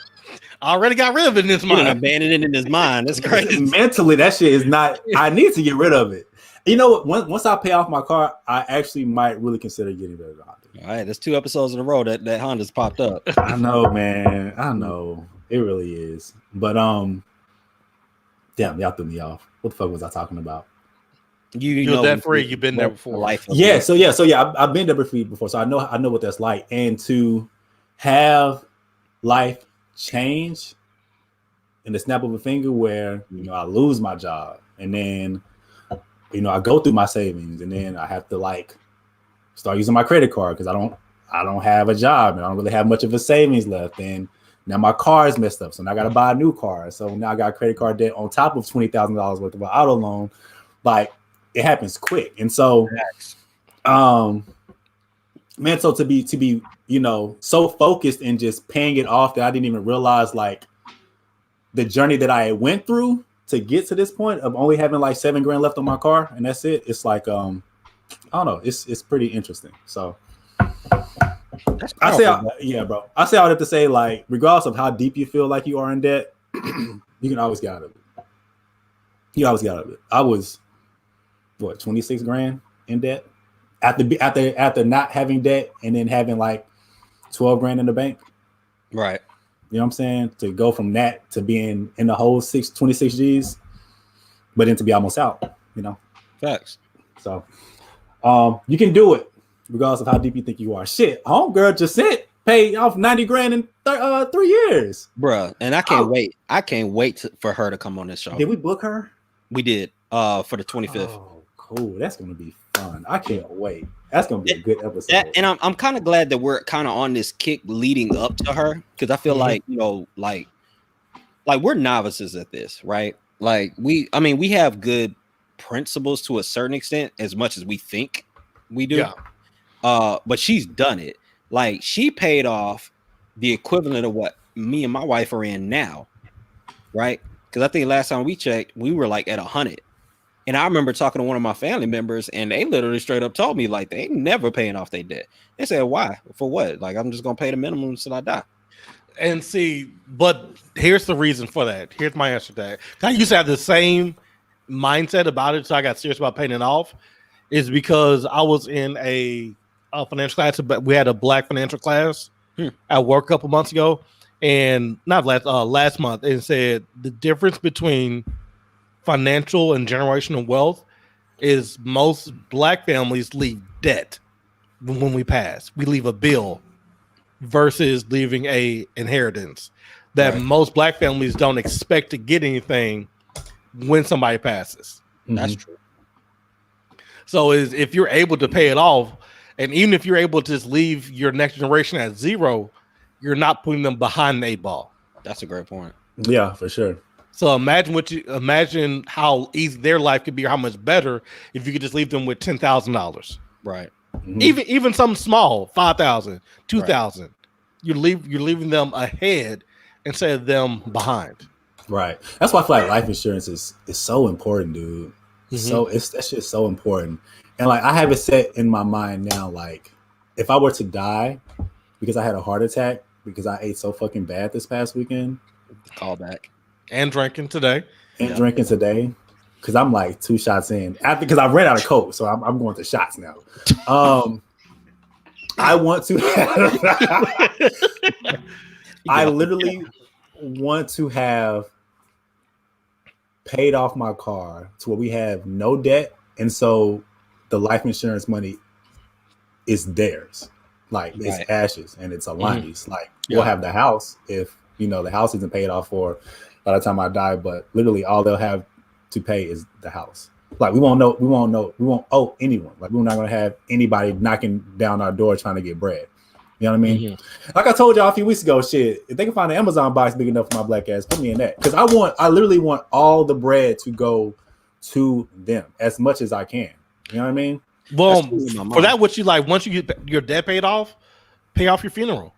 already got rid of it in his mind. Abandoned it in his mind. That's crazy. Mentally, that shit is not. I need to get rid of it. You know what? Once I pay off my car, I actually might really consider getting rid of the Honda. All right, there's 2 episodes in a row that Honda's popped up. I know, man. I know. It really is. But damn, y'all threw me off. What the fuck was I talking about? You're debt free. You've been there before. Yeah. So I've been debt free before. So I know what that's like. And to have life change in the snap of a finger, where I lose my job, and then I go through my savings, and then I have to like start using my credit card because I don't have a job and I don't really have much of a savings left, and now my car is messed up, so now I got to buy a new car. So now I got credit card debt on top of $20,000 worth of an auto loan. Like, it happens quick. And so man, so to be so focused and just paying it off that I didn't even realize like the journey that I went through to get to this point of only having like $7,000 left on my car, and that's it. It's like I don't know, it's pretty interesting. So I say all that to say, like, regardless of how deep you feel like you are in debt, you can always get out of it. I was 26 grand in debt after not having debt, and then having like 12 grand in the bank. Right. You know what I'm saying? To go from that to being in the whole 26 G's, but then to be almost out, Facts. So you can do it regardless of how deep you think you are. Shit, homegirl just pay off 90 grand in 3 years. Bruh, and I can't wait. I can't wait for her to come on this show. Did we book her? We did for the 25th. Oh, cool. That's going to be fun. I can't wait. That's going to be a good episode. And I'm kind of glad that we're kind of on this kick leading up to her, because I feel like, like we're novices at this, right? Like we have good principles to a certain extent, as much as we think we do. Yeah. But she's done it. Like, she paid off the equivalent of what me and my wife are in now, right? Because I think last time we checked, we were like at 100. And I remember talking to one of my family members, and they literally straight up told me, like, they ain't never paying off their debt. They said, why? For what? Like, I'm just gonna pay the minimum until I die. And see, but here's the reason for that. Here's my answer to that. I used to have the same mindset about it, so I got serious about paying it off. Is because I was in a financial class, but we had a black financial class at work a couple months ago, and not last month, and said the difference between financial and generational wealth is most black families leave debt when we pass. We leave a bill versus leaving a inheritance that most black families don't expect to get anything when somebody passes. That's true. So if you're able to pay it off, and even if you're able to just leave your next generation at zero, you're not putting them behind the 8 ball. That's a great point. Yeah, for sure. So imagine how easy their life could be, or how much better if you could just leave them with $10,000. Right. Mm-hmm. Even something small, 5,000, 2,000. Right. You're leaving them ahead instead of them behind. Right. That's why I feel like life insurance is so important, dude. So that shit's so important. And like I have it set in my mind now, like if I were to die because I had a heart attack because I ate so fucking bad this past weekend. Call back. And drinking today. Because I'm like 2 shots in because I ran out of Coke, so I'm going to shots now. I want to I literally want to have paid off my car to where we have no debt, and so the life insurance money is theirs. Like it's Ash's and it's Alani's. Like we'll have the house if the house isn't paid off for by the time I die, but literally all they'll have to pay is the house. Like we won't owe anyone. Like we're not gonna have anybody knocking down our door trying to get bread. You know what I mean? Like I told y'all a few weeks ago, shit, if they can find an Amazon box big enough for my black ass, put me in that. Because I literally want all the bread to go to them as much as I can. You know what I mean? Well, for that, what you like, once you get your debt paid off, pay off your funeral.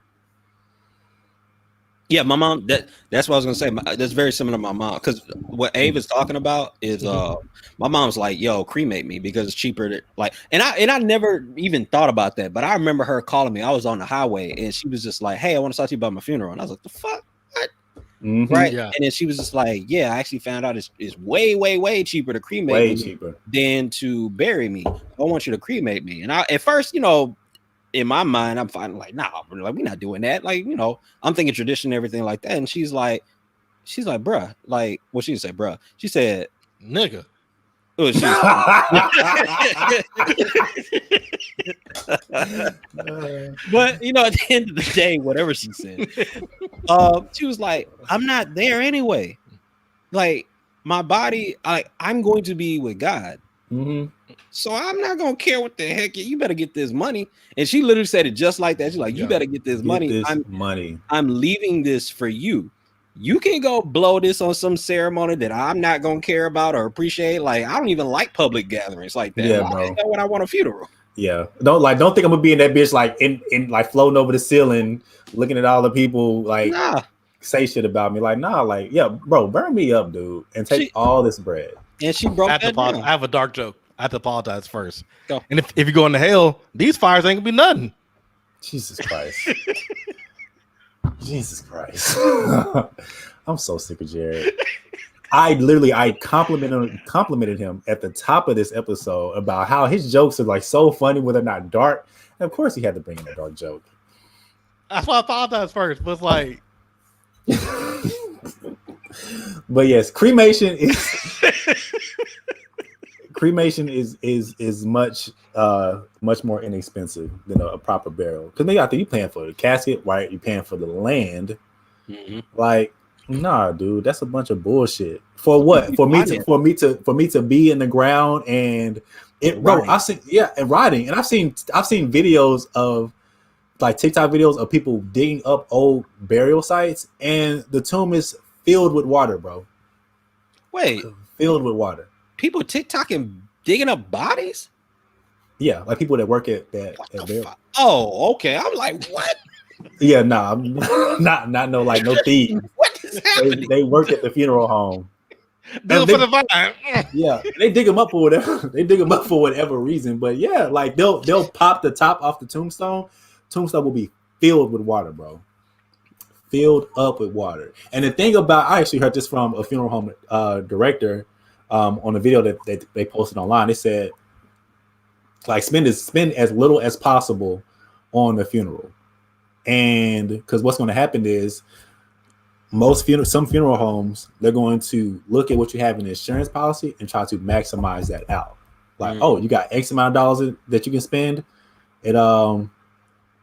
Yeah, my mom. That's what I was gonna say. That's very similar to my mom. Because what Abe is talking about is, my mom's like, "Yo, cremate me because it's cheaper." And I never even thought about that. But I remember her calling me. I was on the highway, and she was just like, "Hey, I want to talk to you about my funeral." And I was like, "The fuck, what?" Right? Yeah. And then she was just like, "Yeah, I actually found out it's way, way, way cheaper to cremate me than to bury me. I want you to cremate me." And at first, in my mind, I'm fine. Like, nah, like we're not doing that. Like, I'm thinking tradition and everything like that. And she's like, bruh, like, what she say, bruh? She said, nigga. Oh, but at the end of the day, whatever she said, she was like, I'm not there anyway. Like, my body, I'm going to be with God. So I'm not gonna care what the heck. You better get this money. And she literally said it just like that. She's like, you better get this money. I'm leaving this for you. You can go blow this on some ceremony that I'm not gonna care about or appreciate. Like, I don't even like public gatherings like that. Yeah, bro. When I want a funeral. Yeah. Don't think I'm gonna be in that bitch like in like floating over the ceiling, looking at all the people like say shit about me. Like, nah, like, yeah, bro, burn me up, dude, and take all this bread. And she broke that down. I have a dark joke. I have to apologize first. Go. And if you go into hell, these fires ain't gonna be nothing. Jesus Christ. Jesus Christ. I'm so sick of Jared. I complimented him at the top of this episode about how his jokes are like so funny when they're not dark. And of course he had to bring in a dark joke. That's why I apologize first, but it's like but yes, cremation is much more inexpensive than a proper burial. Because maybe I think you're paying for the casket, right? You're paying for the land. Like, nah, dude, that's a bunch of bullshit. For what? For me to be in the ground and it, bro. I've seen and riding, and I've seen videos of like TikTok videos of people digging up old burial sites, and the tomb is filled with water, bro. Wait, filled with water. People TikToking digging up bodies? Yeah, like people that work at that. Oh, okay. I'm like, what? Yeah, nah, not no like no thieves. What is happening? They work at the funeral home. For the vine. Yeah, they dig them up for whatever. They dig them up for whatever reason. But yeah, like they'll pop the top off the tombstone. Tombstone will be filled with water, bro. filled up with water. And the thing about, I actually heard this from a funeral home director on a video that they posted online. They said, like, spend as little as possible on the funeral. And because what's going to happen is some funeral homes, they're going to look at what you have in the insurance policy and try to maximize that out. Like, oh, you got X amount of dollars that you can spend at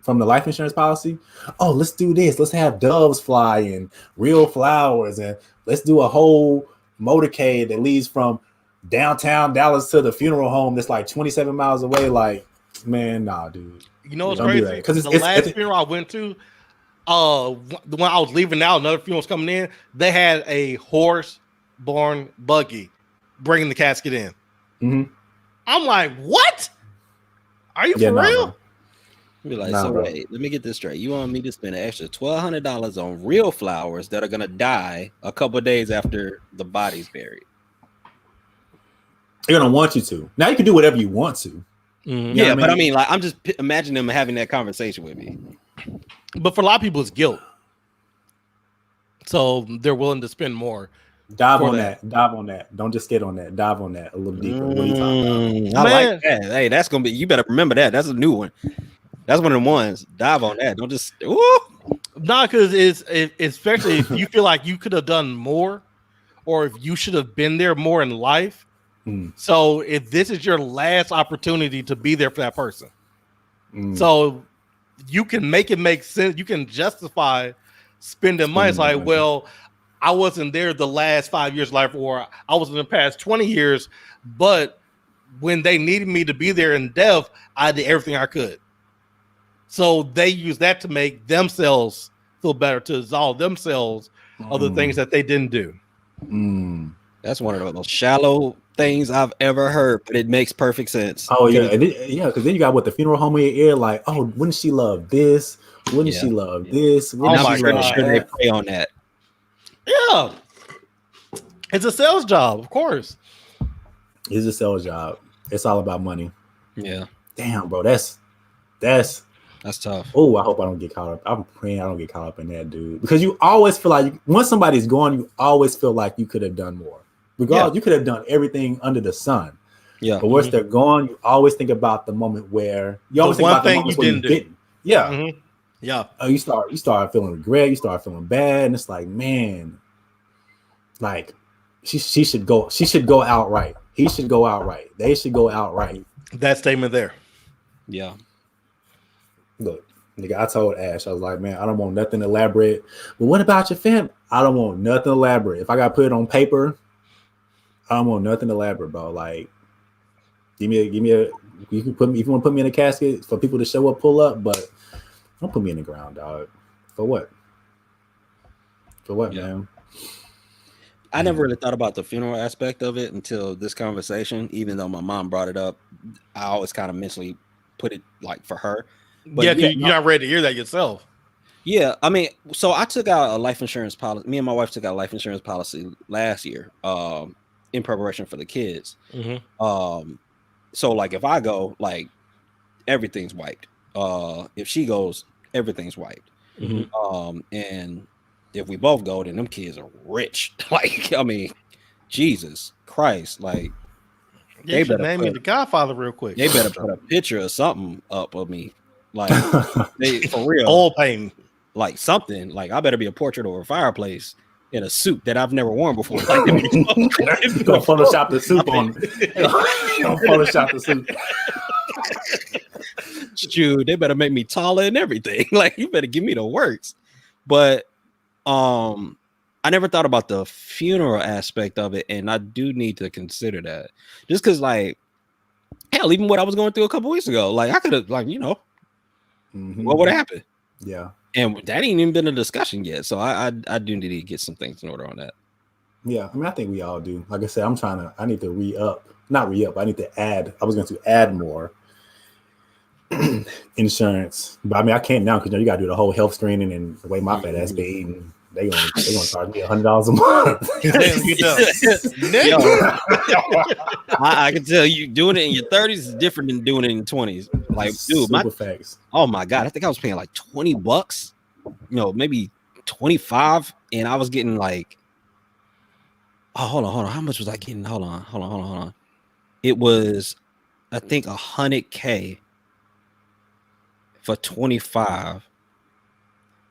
from the life insurance policy. Oh, let's do this. Let's have doves fly and real flowers, and let's do a whole motorcade that leads from downtown Dallas to the funeral home that's like 27 miles away. Like, man, nah, dude. You know what's crazy? Because the last funeral I went to, the one I was leaving out, another funeral was coming in. They had a horse-born buggy bringing the casket in. Mm-hmm. I'm like, what? Are you for real? Be like, so wait, let me get this straight. You want me to spend an extra $1,200 on real flowers that are gonna die a couple of days after the body's buried? They're gonna want you to. Now you can do whatever you want to. Mm-hmm. Yeah, but I mean, like, I'm just imagining them having that conversation with me. But for a lot of people, it's guilt, so they're willing to spend more. Dive on that. Don't just skid on that. Dive on that a little deeper. What are you talking about? I like that. Hey, that's gonna be. You better remember that. That's a new one. That's one of the ones. Dive on that. Don't just. Nah, because it's especially if you feel like you could have done more, or if you should have been there more in life. So if this is your last opportunity to be there for that person, so you can make it make sense. You can justify spending money. It's like, well, I wasn't there the last 5 years of life, or I was in the past 20 years, but when they needed me to be there in death, I did everything I could. So they use that to make themselves feel better, to absolve themselves of the things that they didn't do. That's one of the most shallow things I've ever heard, but it makes perfect sense. Oh yeah, because then you got the funeral home in your ear, like, oh, wouldn't she love this? Wouldn't she love this? I'm pretty sure they pray on that. Yeah, it's a sales job, of course. It's a sales job. It's all about money. Yeah. Damn, bro, that's tough. Oh, I hope I don't get caught up. I'm praying I don't get caught up in that, dude. Because you always feel like once somebody's gone, you always feel like you could have done more. Regardless, you could have done everything under the sun. Yeah. But once they're gone, you always think about the moment where you always think about the moment where you didn't. Yeah. Mm-hmm. Yeah. You start feeling regret. You start feeling bad, and it's like, man, like she should go. She should go outright. He should go outright. They should go outright. That statement there. Yeah. Look, nigga, I told Ash, I was like, man, I don't want nothing elaborate. But what about your family? I don't want nothing elaborate. If I got to put it on paper, I don't want nothing elaborate, bro. Like, give me a. You can put me if you want to put me in a casket for people to show up, pull up, but don't put me in the ground, dog. For what? For what, man? I never really thought about the funeral aspect of it until this conversation. Even though my mom brought it up, I always kind of mentally put it like for her. But you're not ready to hear that yourself. Yeah, I mean, so I took out a life insurance policy. Me and my wife took out a life insurance policy last year, in preparation for the kids. Mm-hmm. So like if I go, like everything's wiped. If she goes, everything's wiped. Mm-hmm. And if we both go, then them kids are rich. Like, I mean, Jesus Christ, like. They better name me the Godfather real quick. They better put a picture or something up of me, like they for real. All pain, like something. Like I better be a portrait over a fireplace in a suit that I've never worn before. Like, gonna Photoshop the suit on. Photoshop the suit. Dude, they better make me taller and everything. Like you better give me the works. But I never thought about the funeral aspect of it, and I do need to consider that. Just because, like, hell, even what I was going through a couple weeks ago, like, I could have, like, what would have happened? Yeah. And that ain't even been a discussion yet, so I do need to get some things in order on that. Yeah, I mean, I think we all do. Like I said, I need to not re-up, I need to add. I was going to add more insurance, but I mean, I can't now because you got to do the whole health screening and the way my fat ass be eating. They gonna charge me $100 a month. I can tell you, doing it in your 30s is different than doing it in your 20s. Like, dude, Super facts. Oh my god, I think I was paying like $20. Maybe like 25, and I was getting like, oh, hold on. How much was I getting? Hold on. It was, I think, $100K for 25.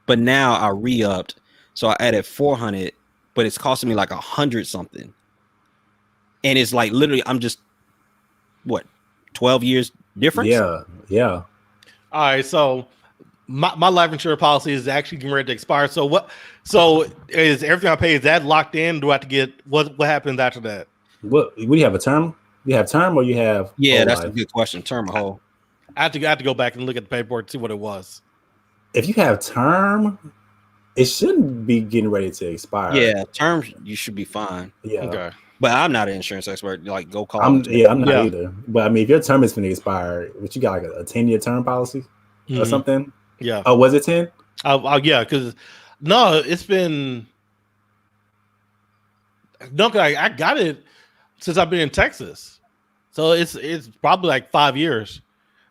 But now I re-upped, so I added 400, but it's costing me like 100 something. And it's like literally, I'm just what, 12 years difference? Yeah. All right, so my life insurance policy is actually getting ready to expire. So what? So is everything I pay, is that locked in? Do I have to get what happens after that? What do you have, a term? You have term or you have whole That's life? a good question. Term or whole? I have to go back and look at the paperwork to see what it was. If you have term, it shouldn't be getting ready to expire. Yeah, terms you should be fine. Yeah. Okay. But I'm not an insurance expert. Like, go call. I'm not Yeah. either. But I mean, if your term is going to expire, but you got like a 10-year term policy or something. Yeah. Oh, was it 10? Yeah, because no, it's been no. I got it since I've been in Texas, so it's probably like 5 years.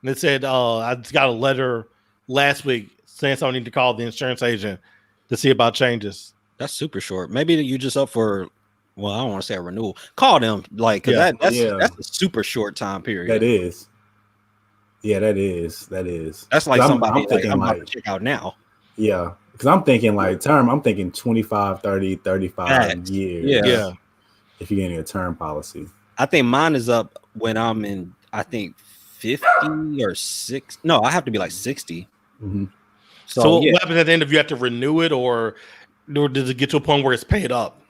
And it said I just got a letter last week saying so I need to call the insurance agent to see about changes. That's super short. Maybe you just up for. Well, I don't want to say a renewal. Call them, like, because that's a super short time period. That is. Yeah, that is. That's like somebody I'm thinking I'm about to check out now. Yeah, because I'm thinking like term. I'm thinking 25, 30, 35 years. Yeah. If you're getting a term policy, I think mine is up when I'm in. I think 50 or 6. No, I have to be like 60. Mm-hmm. So what happens at the end if you have to renew it, or does it get to a point where it's paid up?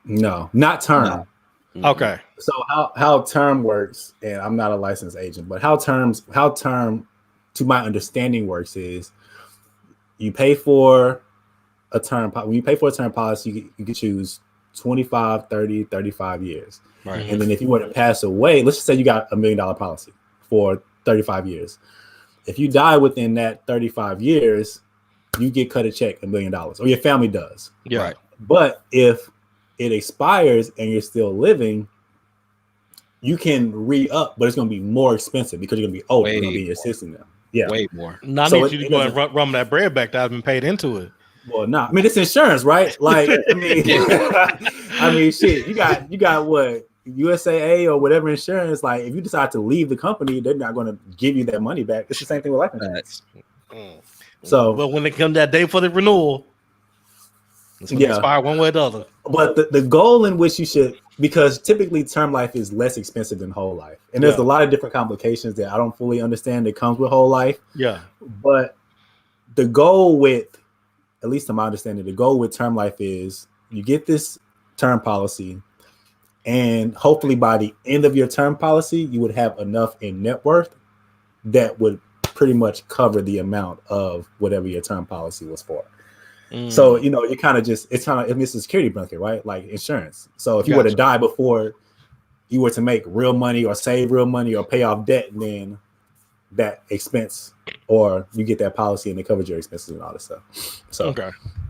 No, not term. No. Okay. So how term works, and I'm not a licensed agent, but how term, to my understanding, works is you pay for a term. When you pay for a term policy, you can choose 25, 30, 35 years. Right. And then if you were to pass away, let's just say you got $1 million policy for 35 years. If you die within that 35 years, you get cut a check $1 million, or your family does. Yeah. Right. But if it expires and you're still living, you can re-up, but it's going to be more expensive because you're going to be older. You're going to be assisting them. Yeah. Way more. Now I need you to go and run that bread back that I've been paid into it. Well, I mean, it's insurance, right? Like, I mean, shit, you got what, USAA or whatever insurance. Like, if you decide to leave the company, they're not going to give you that money back. It's the same thing with life insurance. So, but when it comes that day for the renewal, it's going to expire one way or the other. But the goal in which you should, because typically term life is less expensive than whole life, and there's a lot of different complications that I don't fully understand that comes with whole life. Yeah. But the goal with, at least to my understanding, the goal with term life is you get this term policy, and hopefully by the end of your term policy, you would have enough in net worth that would pretty much cover the amount of whatever your term policy was for. So, you kind of just, it's kind of, it's a security blanket, right? Like insurance. So if you were to die before you were to make real money or save real money or pay off debt, then that expense, or you get that policy and it covers your expenses and all this stuff. So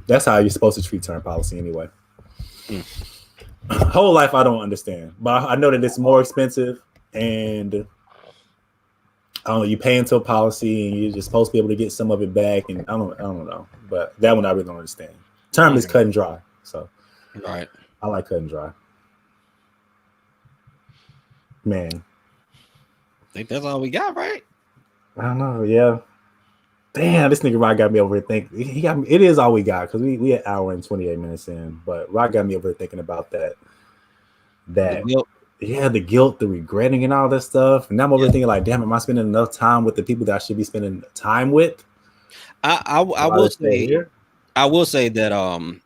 that's how you're supposed to treat term policy anyway. Whole life, I don't understand, but I know that it's more expensive, and I don't know, you pay into a policy and you're just supposed to be able to get some of it back, and I don't know, but that one I really don't understand. Term is cut and dry, so right. I like cut and dry. Man, I think that's all we got, right? I don't know. Yeah. Damn, this nigga Rod got me over here thinking. He got me. It is all we got because we an hour and 28 minutes in, but Rod got me over here thinking about that. The guilt, the regretting, and all that stuff. And now I'm over thinking like, damn, am I spending enough time with the people that I should be spending time with? I will say that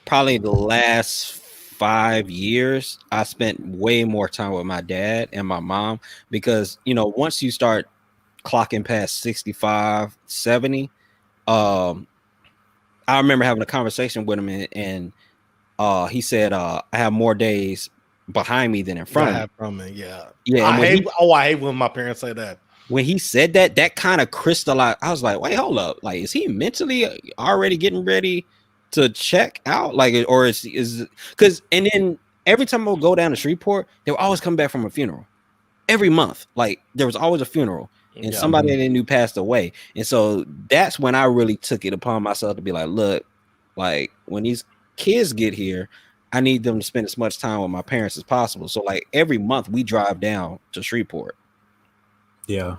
probably the last 5 years I spent way more time with my dad and my mom, because once you start clocking past 65, 70, I remember having a conversation with him, and he said I have more days behind me than in front of me. Yeah. I hate when my parents say that. When he said that kind of crystallized. I was like, wait, hold up. Like, is he mentally already getting ready to check out? Like, or is because, and then every time I would go down to Shreveport, they would always come back from a funeral. Every month, like there was always a funeral, and somebody they knew passed away. And so that's when I really took it upon myself to be like, look, Like when these kids get here, I need them to spend as much time with my parents as possible. So like every month we drive down to Shreveport. Yeah,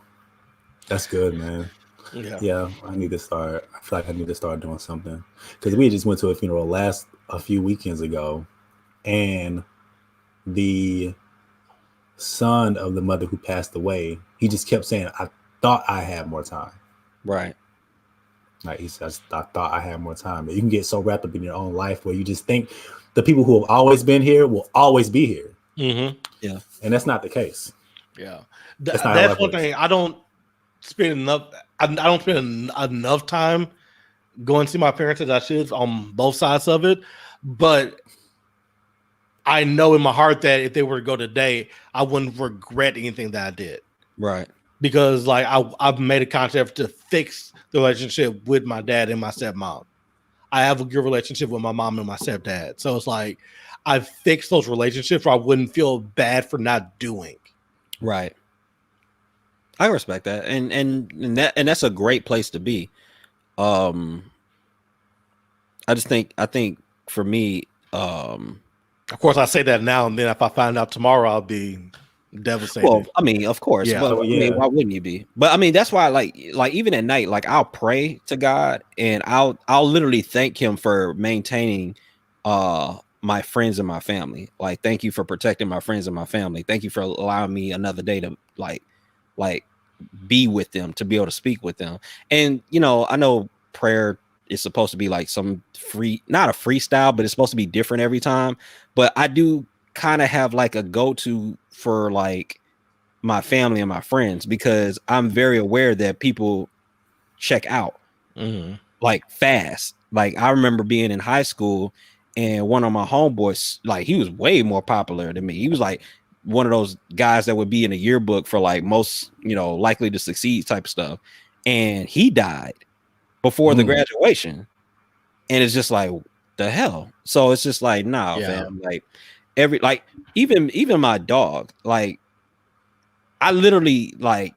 that's good, man. Yeah. Yeah, I need to start. I feel like I need to start doing something because we just went to a funeral a few weekends ago, and the son of the mother who passed away, he just kept saying, "I thought I had more time." Right. Like he says, "I thought I had more time." But you can get so wrapped up in your own life where you just think the people who have always been here will always be here. Mm-hmm. Yeah, and that's not the case. Yeah, That's that's one thing. I don't spend enough. I don't spend enough time going to see my parents as I should on both sides of it. But I know in my heart that if they were to go today, I wouldn't regret anything that I did. right. Because like I've made a conscious effort to fix the relationship with my dad and my stepmom. I have a good relationship with my mom and my stepdad. So it's like I fixed those relationships where I wouldn't feel bad for not doing. Right. I respect that. And that's a great place to be. I think for me, of course I say that now, and then if I find out tomorrow, I'll be devastated. well, I mean, of course, Yeah. but I mean, why wouldn't you be? But I mean, that's why like even at night, like I'll pray to God and I'll literally thank him for maintaining my friends and my family. Like, thank you for protecting my friends and my family. Thank you for allowing me another day to like be with them, to be able to speak with them. And you know, I know prayer is supposed to be like some not a freestyle, but it's supposed to be different every time. But I do kind of have like a go-to for like my family and my friends, because I'm very aware that people check out like fast. Like I remember being in high school and one of my homeboys, like he was way more popular than me. He was like one of those guys that would be in a yearbook for like most, you know, likely to succeed type of stuff. And he died before the graduation. And it's just like, the hell? So it's just like, nah, fam. Like even my dog, like I literally like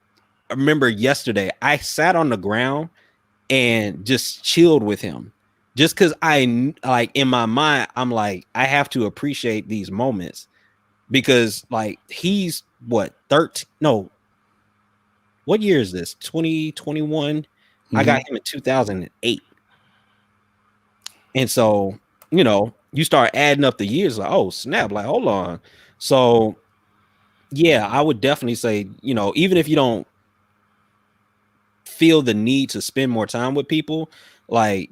I remember yesterday I sat on the ground and just chilled with him, just because I like in my mind I'm like, I have to appreciate these moments, because like he's what 13, no, what year is this, 2021? I got him in 2008. And so, you know, you start adding up the years, like, oh snap, like hold on. So yeah, I would definitely say, you know, even if you don't feel the need to spend more time with people, like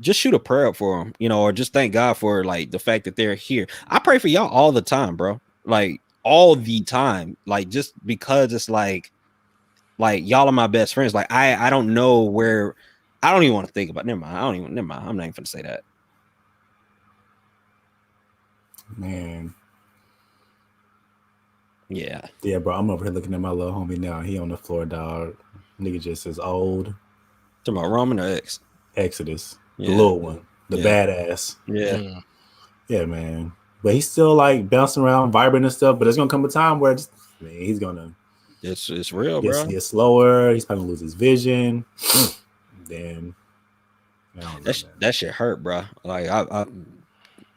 just shoot a prayer up for them, you know, or just thank God for like the fact that they're here. I pray for y'all all the time, bro. Like all the time, like just because it's like y'all are my best friends. Like I don't know where, I don't even want to think about. Never mind. I'm not even gonna say that. Man. Yeah, bro. I'm over here looking at my little homie now. He on the floor, dog. Nigga just is old. Talking about Roman or X? Exodus, the little one, the badass. Yeah, man. But he's still like bouncing around, vibrant and stuff. But there's gonna come a time where he's gonna. It's real, bro. Get slower. He's probably gonna lose his vision. Then that shit hurt, bro. Like I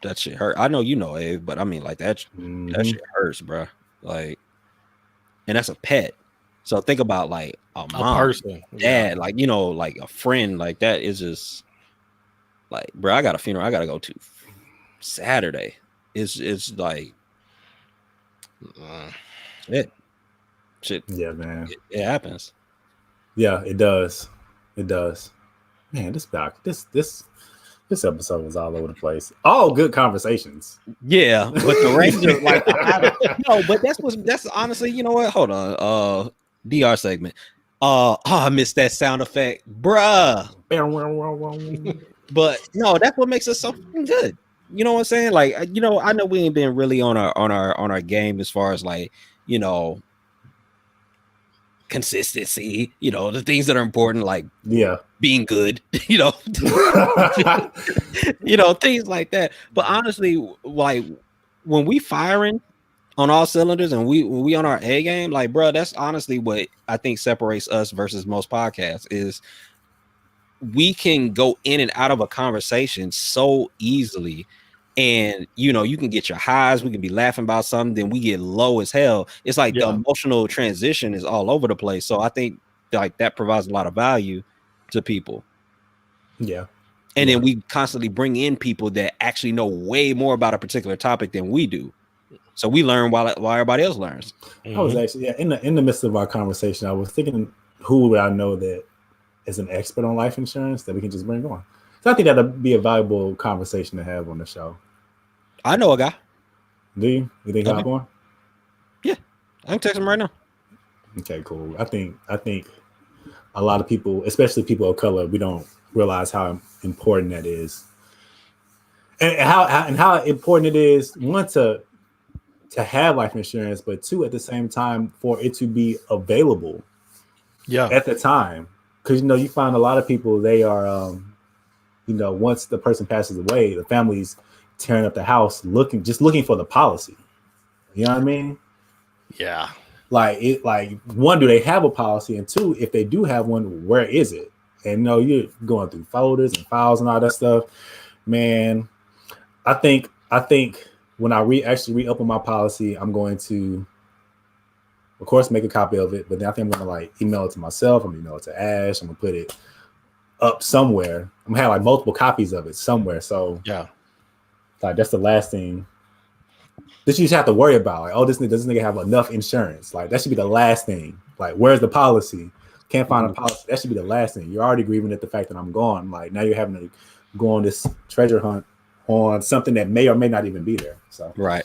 that shit hurt. I know you know, Abe, but I mean like that shit hurts, bro. Like, and that's a pet. So think about like a mom, person, dad, like, you know, like a friend, like that is just like, bro, I got a funeral I gotta go to Saturday. It's like shit. Yeah, man. It happens. Yeah, it does. It does. Man, this episode was all over the place. All good conversations. Yeah, but the Rangers, like, no, but that's honestly, you know what? Hold on, DR segment. I missed that sound effect, bruh. But no, that's what makes us so good. You know what I'm saying? Like, you know, I know we ain't been really on our game as far as like, you know, consistency, you know, the things that are important, like being good, you know, you know, things like that. But honestly, like when we firing on all cylinders and we on our A game, like, bro, that's honestly what I think separates us versus most podcasts is we can go in and out of a conversation so easily. And you can get your highs, we can be laughing about something, then we get low as hell. It's like the emotional transition is all over the place. So I think like that provides a lot of value to people. Yeah. And then we constantly bring in people that actually know way more about a particular topic than we do. So we learn while everybody else learns. I was actually in the midst of our conversation, I was thinking, who would I know that is an expert on life insurance that we can just bring on? So I think that'd be a valuable conversation to have on the show. I know a guy. Do you? You think he'll on? Yeah, I can text him right now. Okay, cool. I think a lot of people, especially people of color, we don't realize how important that is, and how important it is, one, to have life insurance, but two, at the same time, for it to be available at the time. Because you find a lot of people, they are once the person passes away, the family's tearing up the house looking for the policy. You know what I mean? Yeah. Like one, do they have a policy? And two, if they do have one, where is it? And you're going through folders and files and all that stuff. Man, I think when I re-open my policy, I'm going to, of course, make a copy of it. But then I think I'm going to email it to myself. I'm going to email it to Ash. I'm going to put it up somewhere. I'm going to have multiple copies of it somewhere. So that's the last thing that you just have to worry about. Like, does this nigga have enough insurance? Like, that should be the last thing. Like, where's the policy? Can't find a policy. That should be the last thing. You're already grieving at the fact that I'm gone. Like, now you're having to go on this treasure hunt on something that may or may not even be there. So right.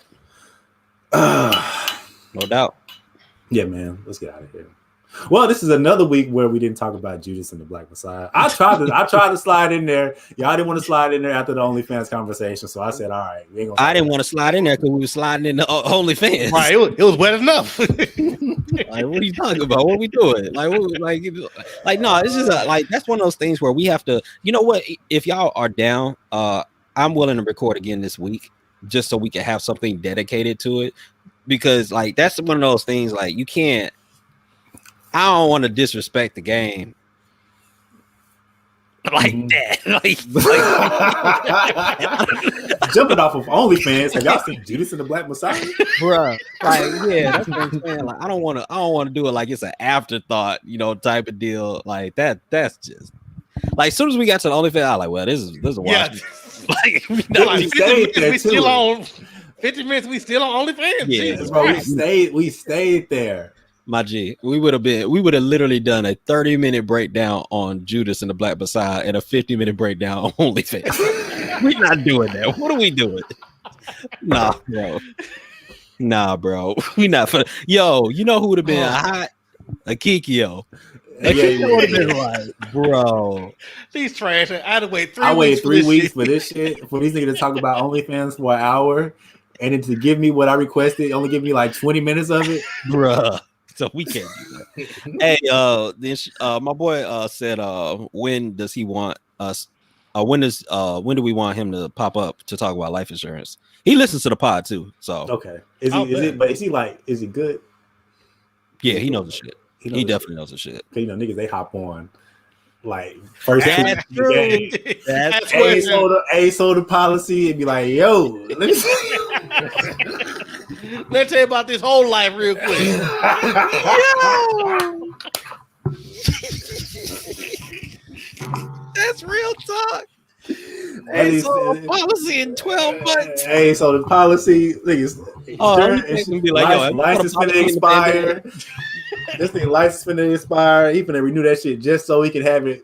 No doubt. Yeah, man. Let's get out of here. Well, this is another week where we didn't talk about Judas and the Black Messiah. I tried to slide in there. Y'all didn't want to slide in there after the OnlyFans conversation, so I said, "All right, we ain't gonna." I didn't want to slide in there because we were sliding in the OnlyFans. Right, it was wet enough. Like, what are you talking about? What are we doing? Like, no, it's just that's one of those things where we have to. You know what? If y'all are down, I'm willing to record again this week just so we can have something dedicated to it, because that's one of those things you can't. I don't want to disrespect the game like that. Jumping off of OnlyFans, have y'all seen Judas and the Black Messiah, bruh? That's what I'm saying. I don't want to do it like it's an afterthought, type of deal like that. That's just as soon as we got to the OnlyFans, I was like, well, this is a watch. We still on 50 minutes. We still on OnlyFans. Yeah, bro, we stayed there. My G, we would have literally done a 30-minute breakdown on Judas and the Black Messiah and a 50-minute breakdown on OnlyFans. We're not doing that. What are we doing? Nah, bro. We not for. Yo, you know who would have been hot? A Kikio. Would have been like, bro. These trash. I had to wait 3 weeks. I waited 3 weeks for this shit. For these niggas to talk about OnlyFans for an hour, and then to give me what I requested, only give me 20 minutes of it, bruh. So we can't do that. Hey, my boy said, when does he want us? When do we want him to pop up to talk about life insurance? He listens to the pod too. So okay, is he good? Yeah, he knows the shit. He definitely knows the shit. Niggas, they hop on first. That's true. That's a soda policy and be like, yo, let me Let's tell you about this whole life real quick. That's real talk. Hey, so policy in 12 months. Hey, so the policy, niggas, be like, license finna expire. This thing license finna expire. He finna renew that shit just so he can have it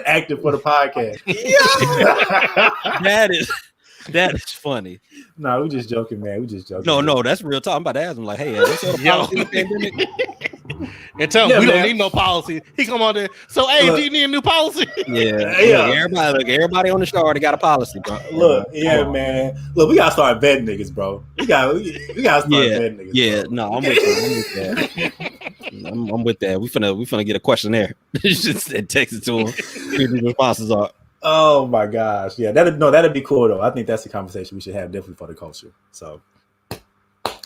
active for the podcast. That is funny. No, we just joking, man. We just joking. No, that's real talk. I'm about to ask him like, hey, what's the policy in the pandemic? And tell him we don't need no policy. He come on there. So, hey, do you need a new policy? Yeah. Everybody on the show already got a policy, bro. Man. Look, we gotta start vetting niggas, bro. We gotta start vetting niggas. Yeah, bro. No, I'm with that. I'm with that. We finna get a questionnaire. Just text it to him. See what the responses are. Oh my gosh. Yeah, that'd be cool though. I think that's a conversation we should have definitely for the culture. So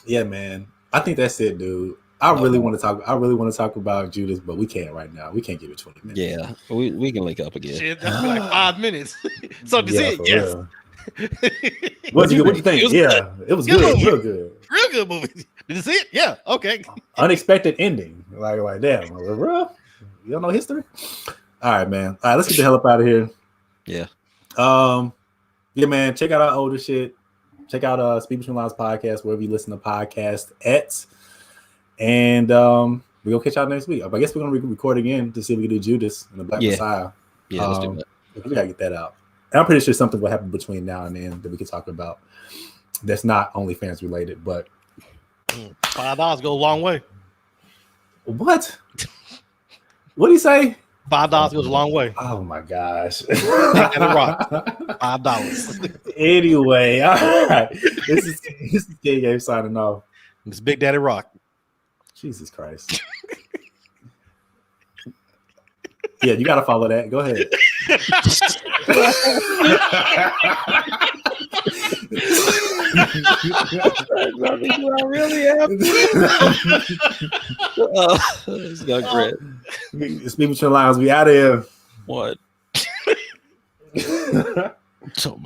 yeah, man. I think that's it, dude. I really want to talk about Judas, but we can't right now. We can't give it 20 minutes. Yeah, we can link up again. Shit, that's like 5 minutes. So that's it. Yes. What do you think? It was good. Real good. Real good movie. Is it? Yeah. Okay. Unexpected ending. Like damn, bro. You don't know history? All right, man. All right, let's get the hell up out of here. Yeah. Yeah, man. Check out our older shit. Check out Speak Between Lines podcast wherever you listen to podcasts at. And we're gonna catch y'all next week. I guess we're gonna record again to see if we can do Judas and the Black Messiah. Yeah, let's do that. We gotta get that out. And I'm pretty sure something will happen between now and then that we can talk about. That's not OnlyFans related, but $5 goes a long way. What? What do you say? $5 goes a long way. Oh my gosh. $5. Anyway, all right. This is Kid Game signing off. It's Big Daddy Rock. Jesus Christ. Yeah, you gotta follow that. Go ahead. I really am. It's got great. Speak Between Lines. We out of here. What? Oh my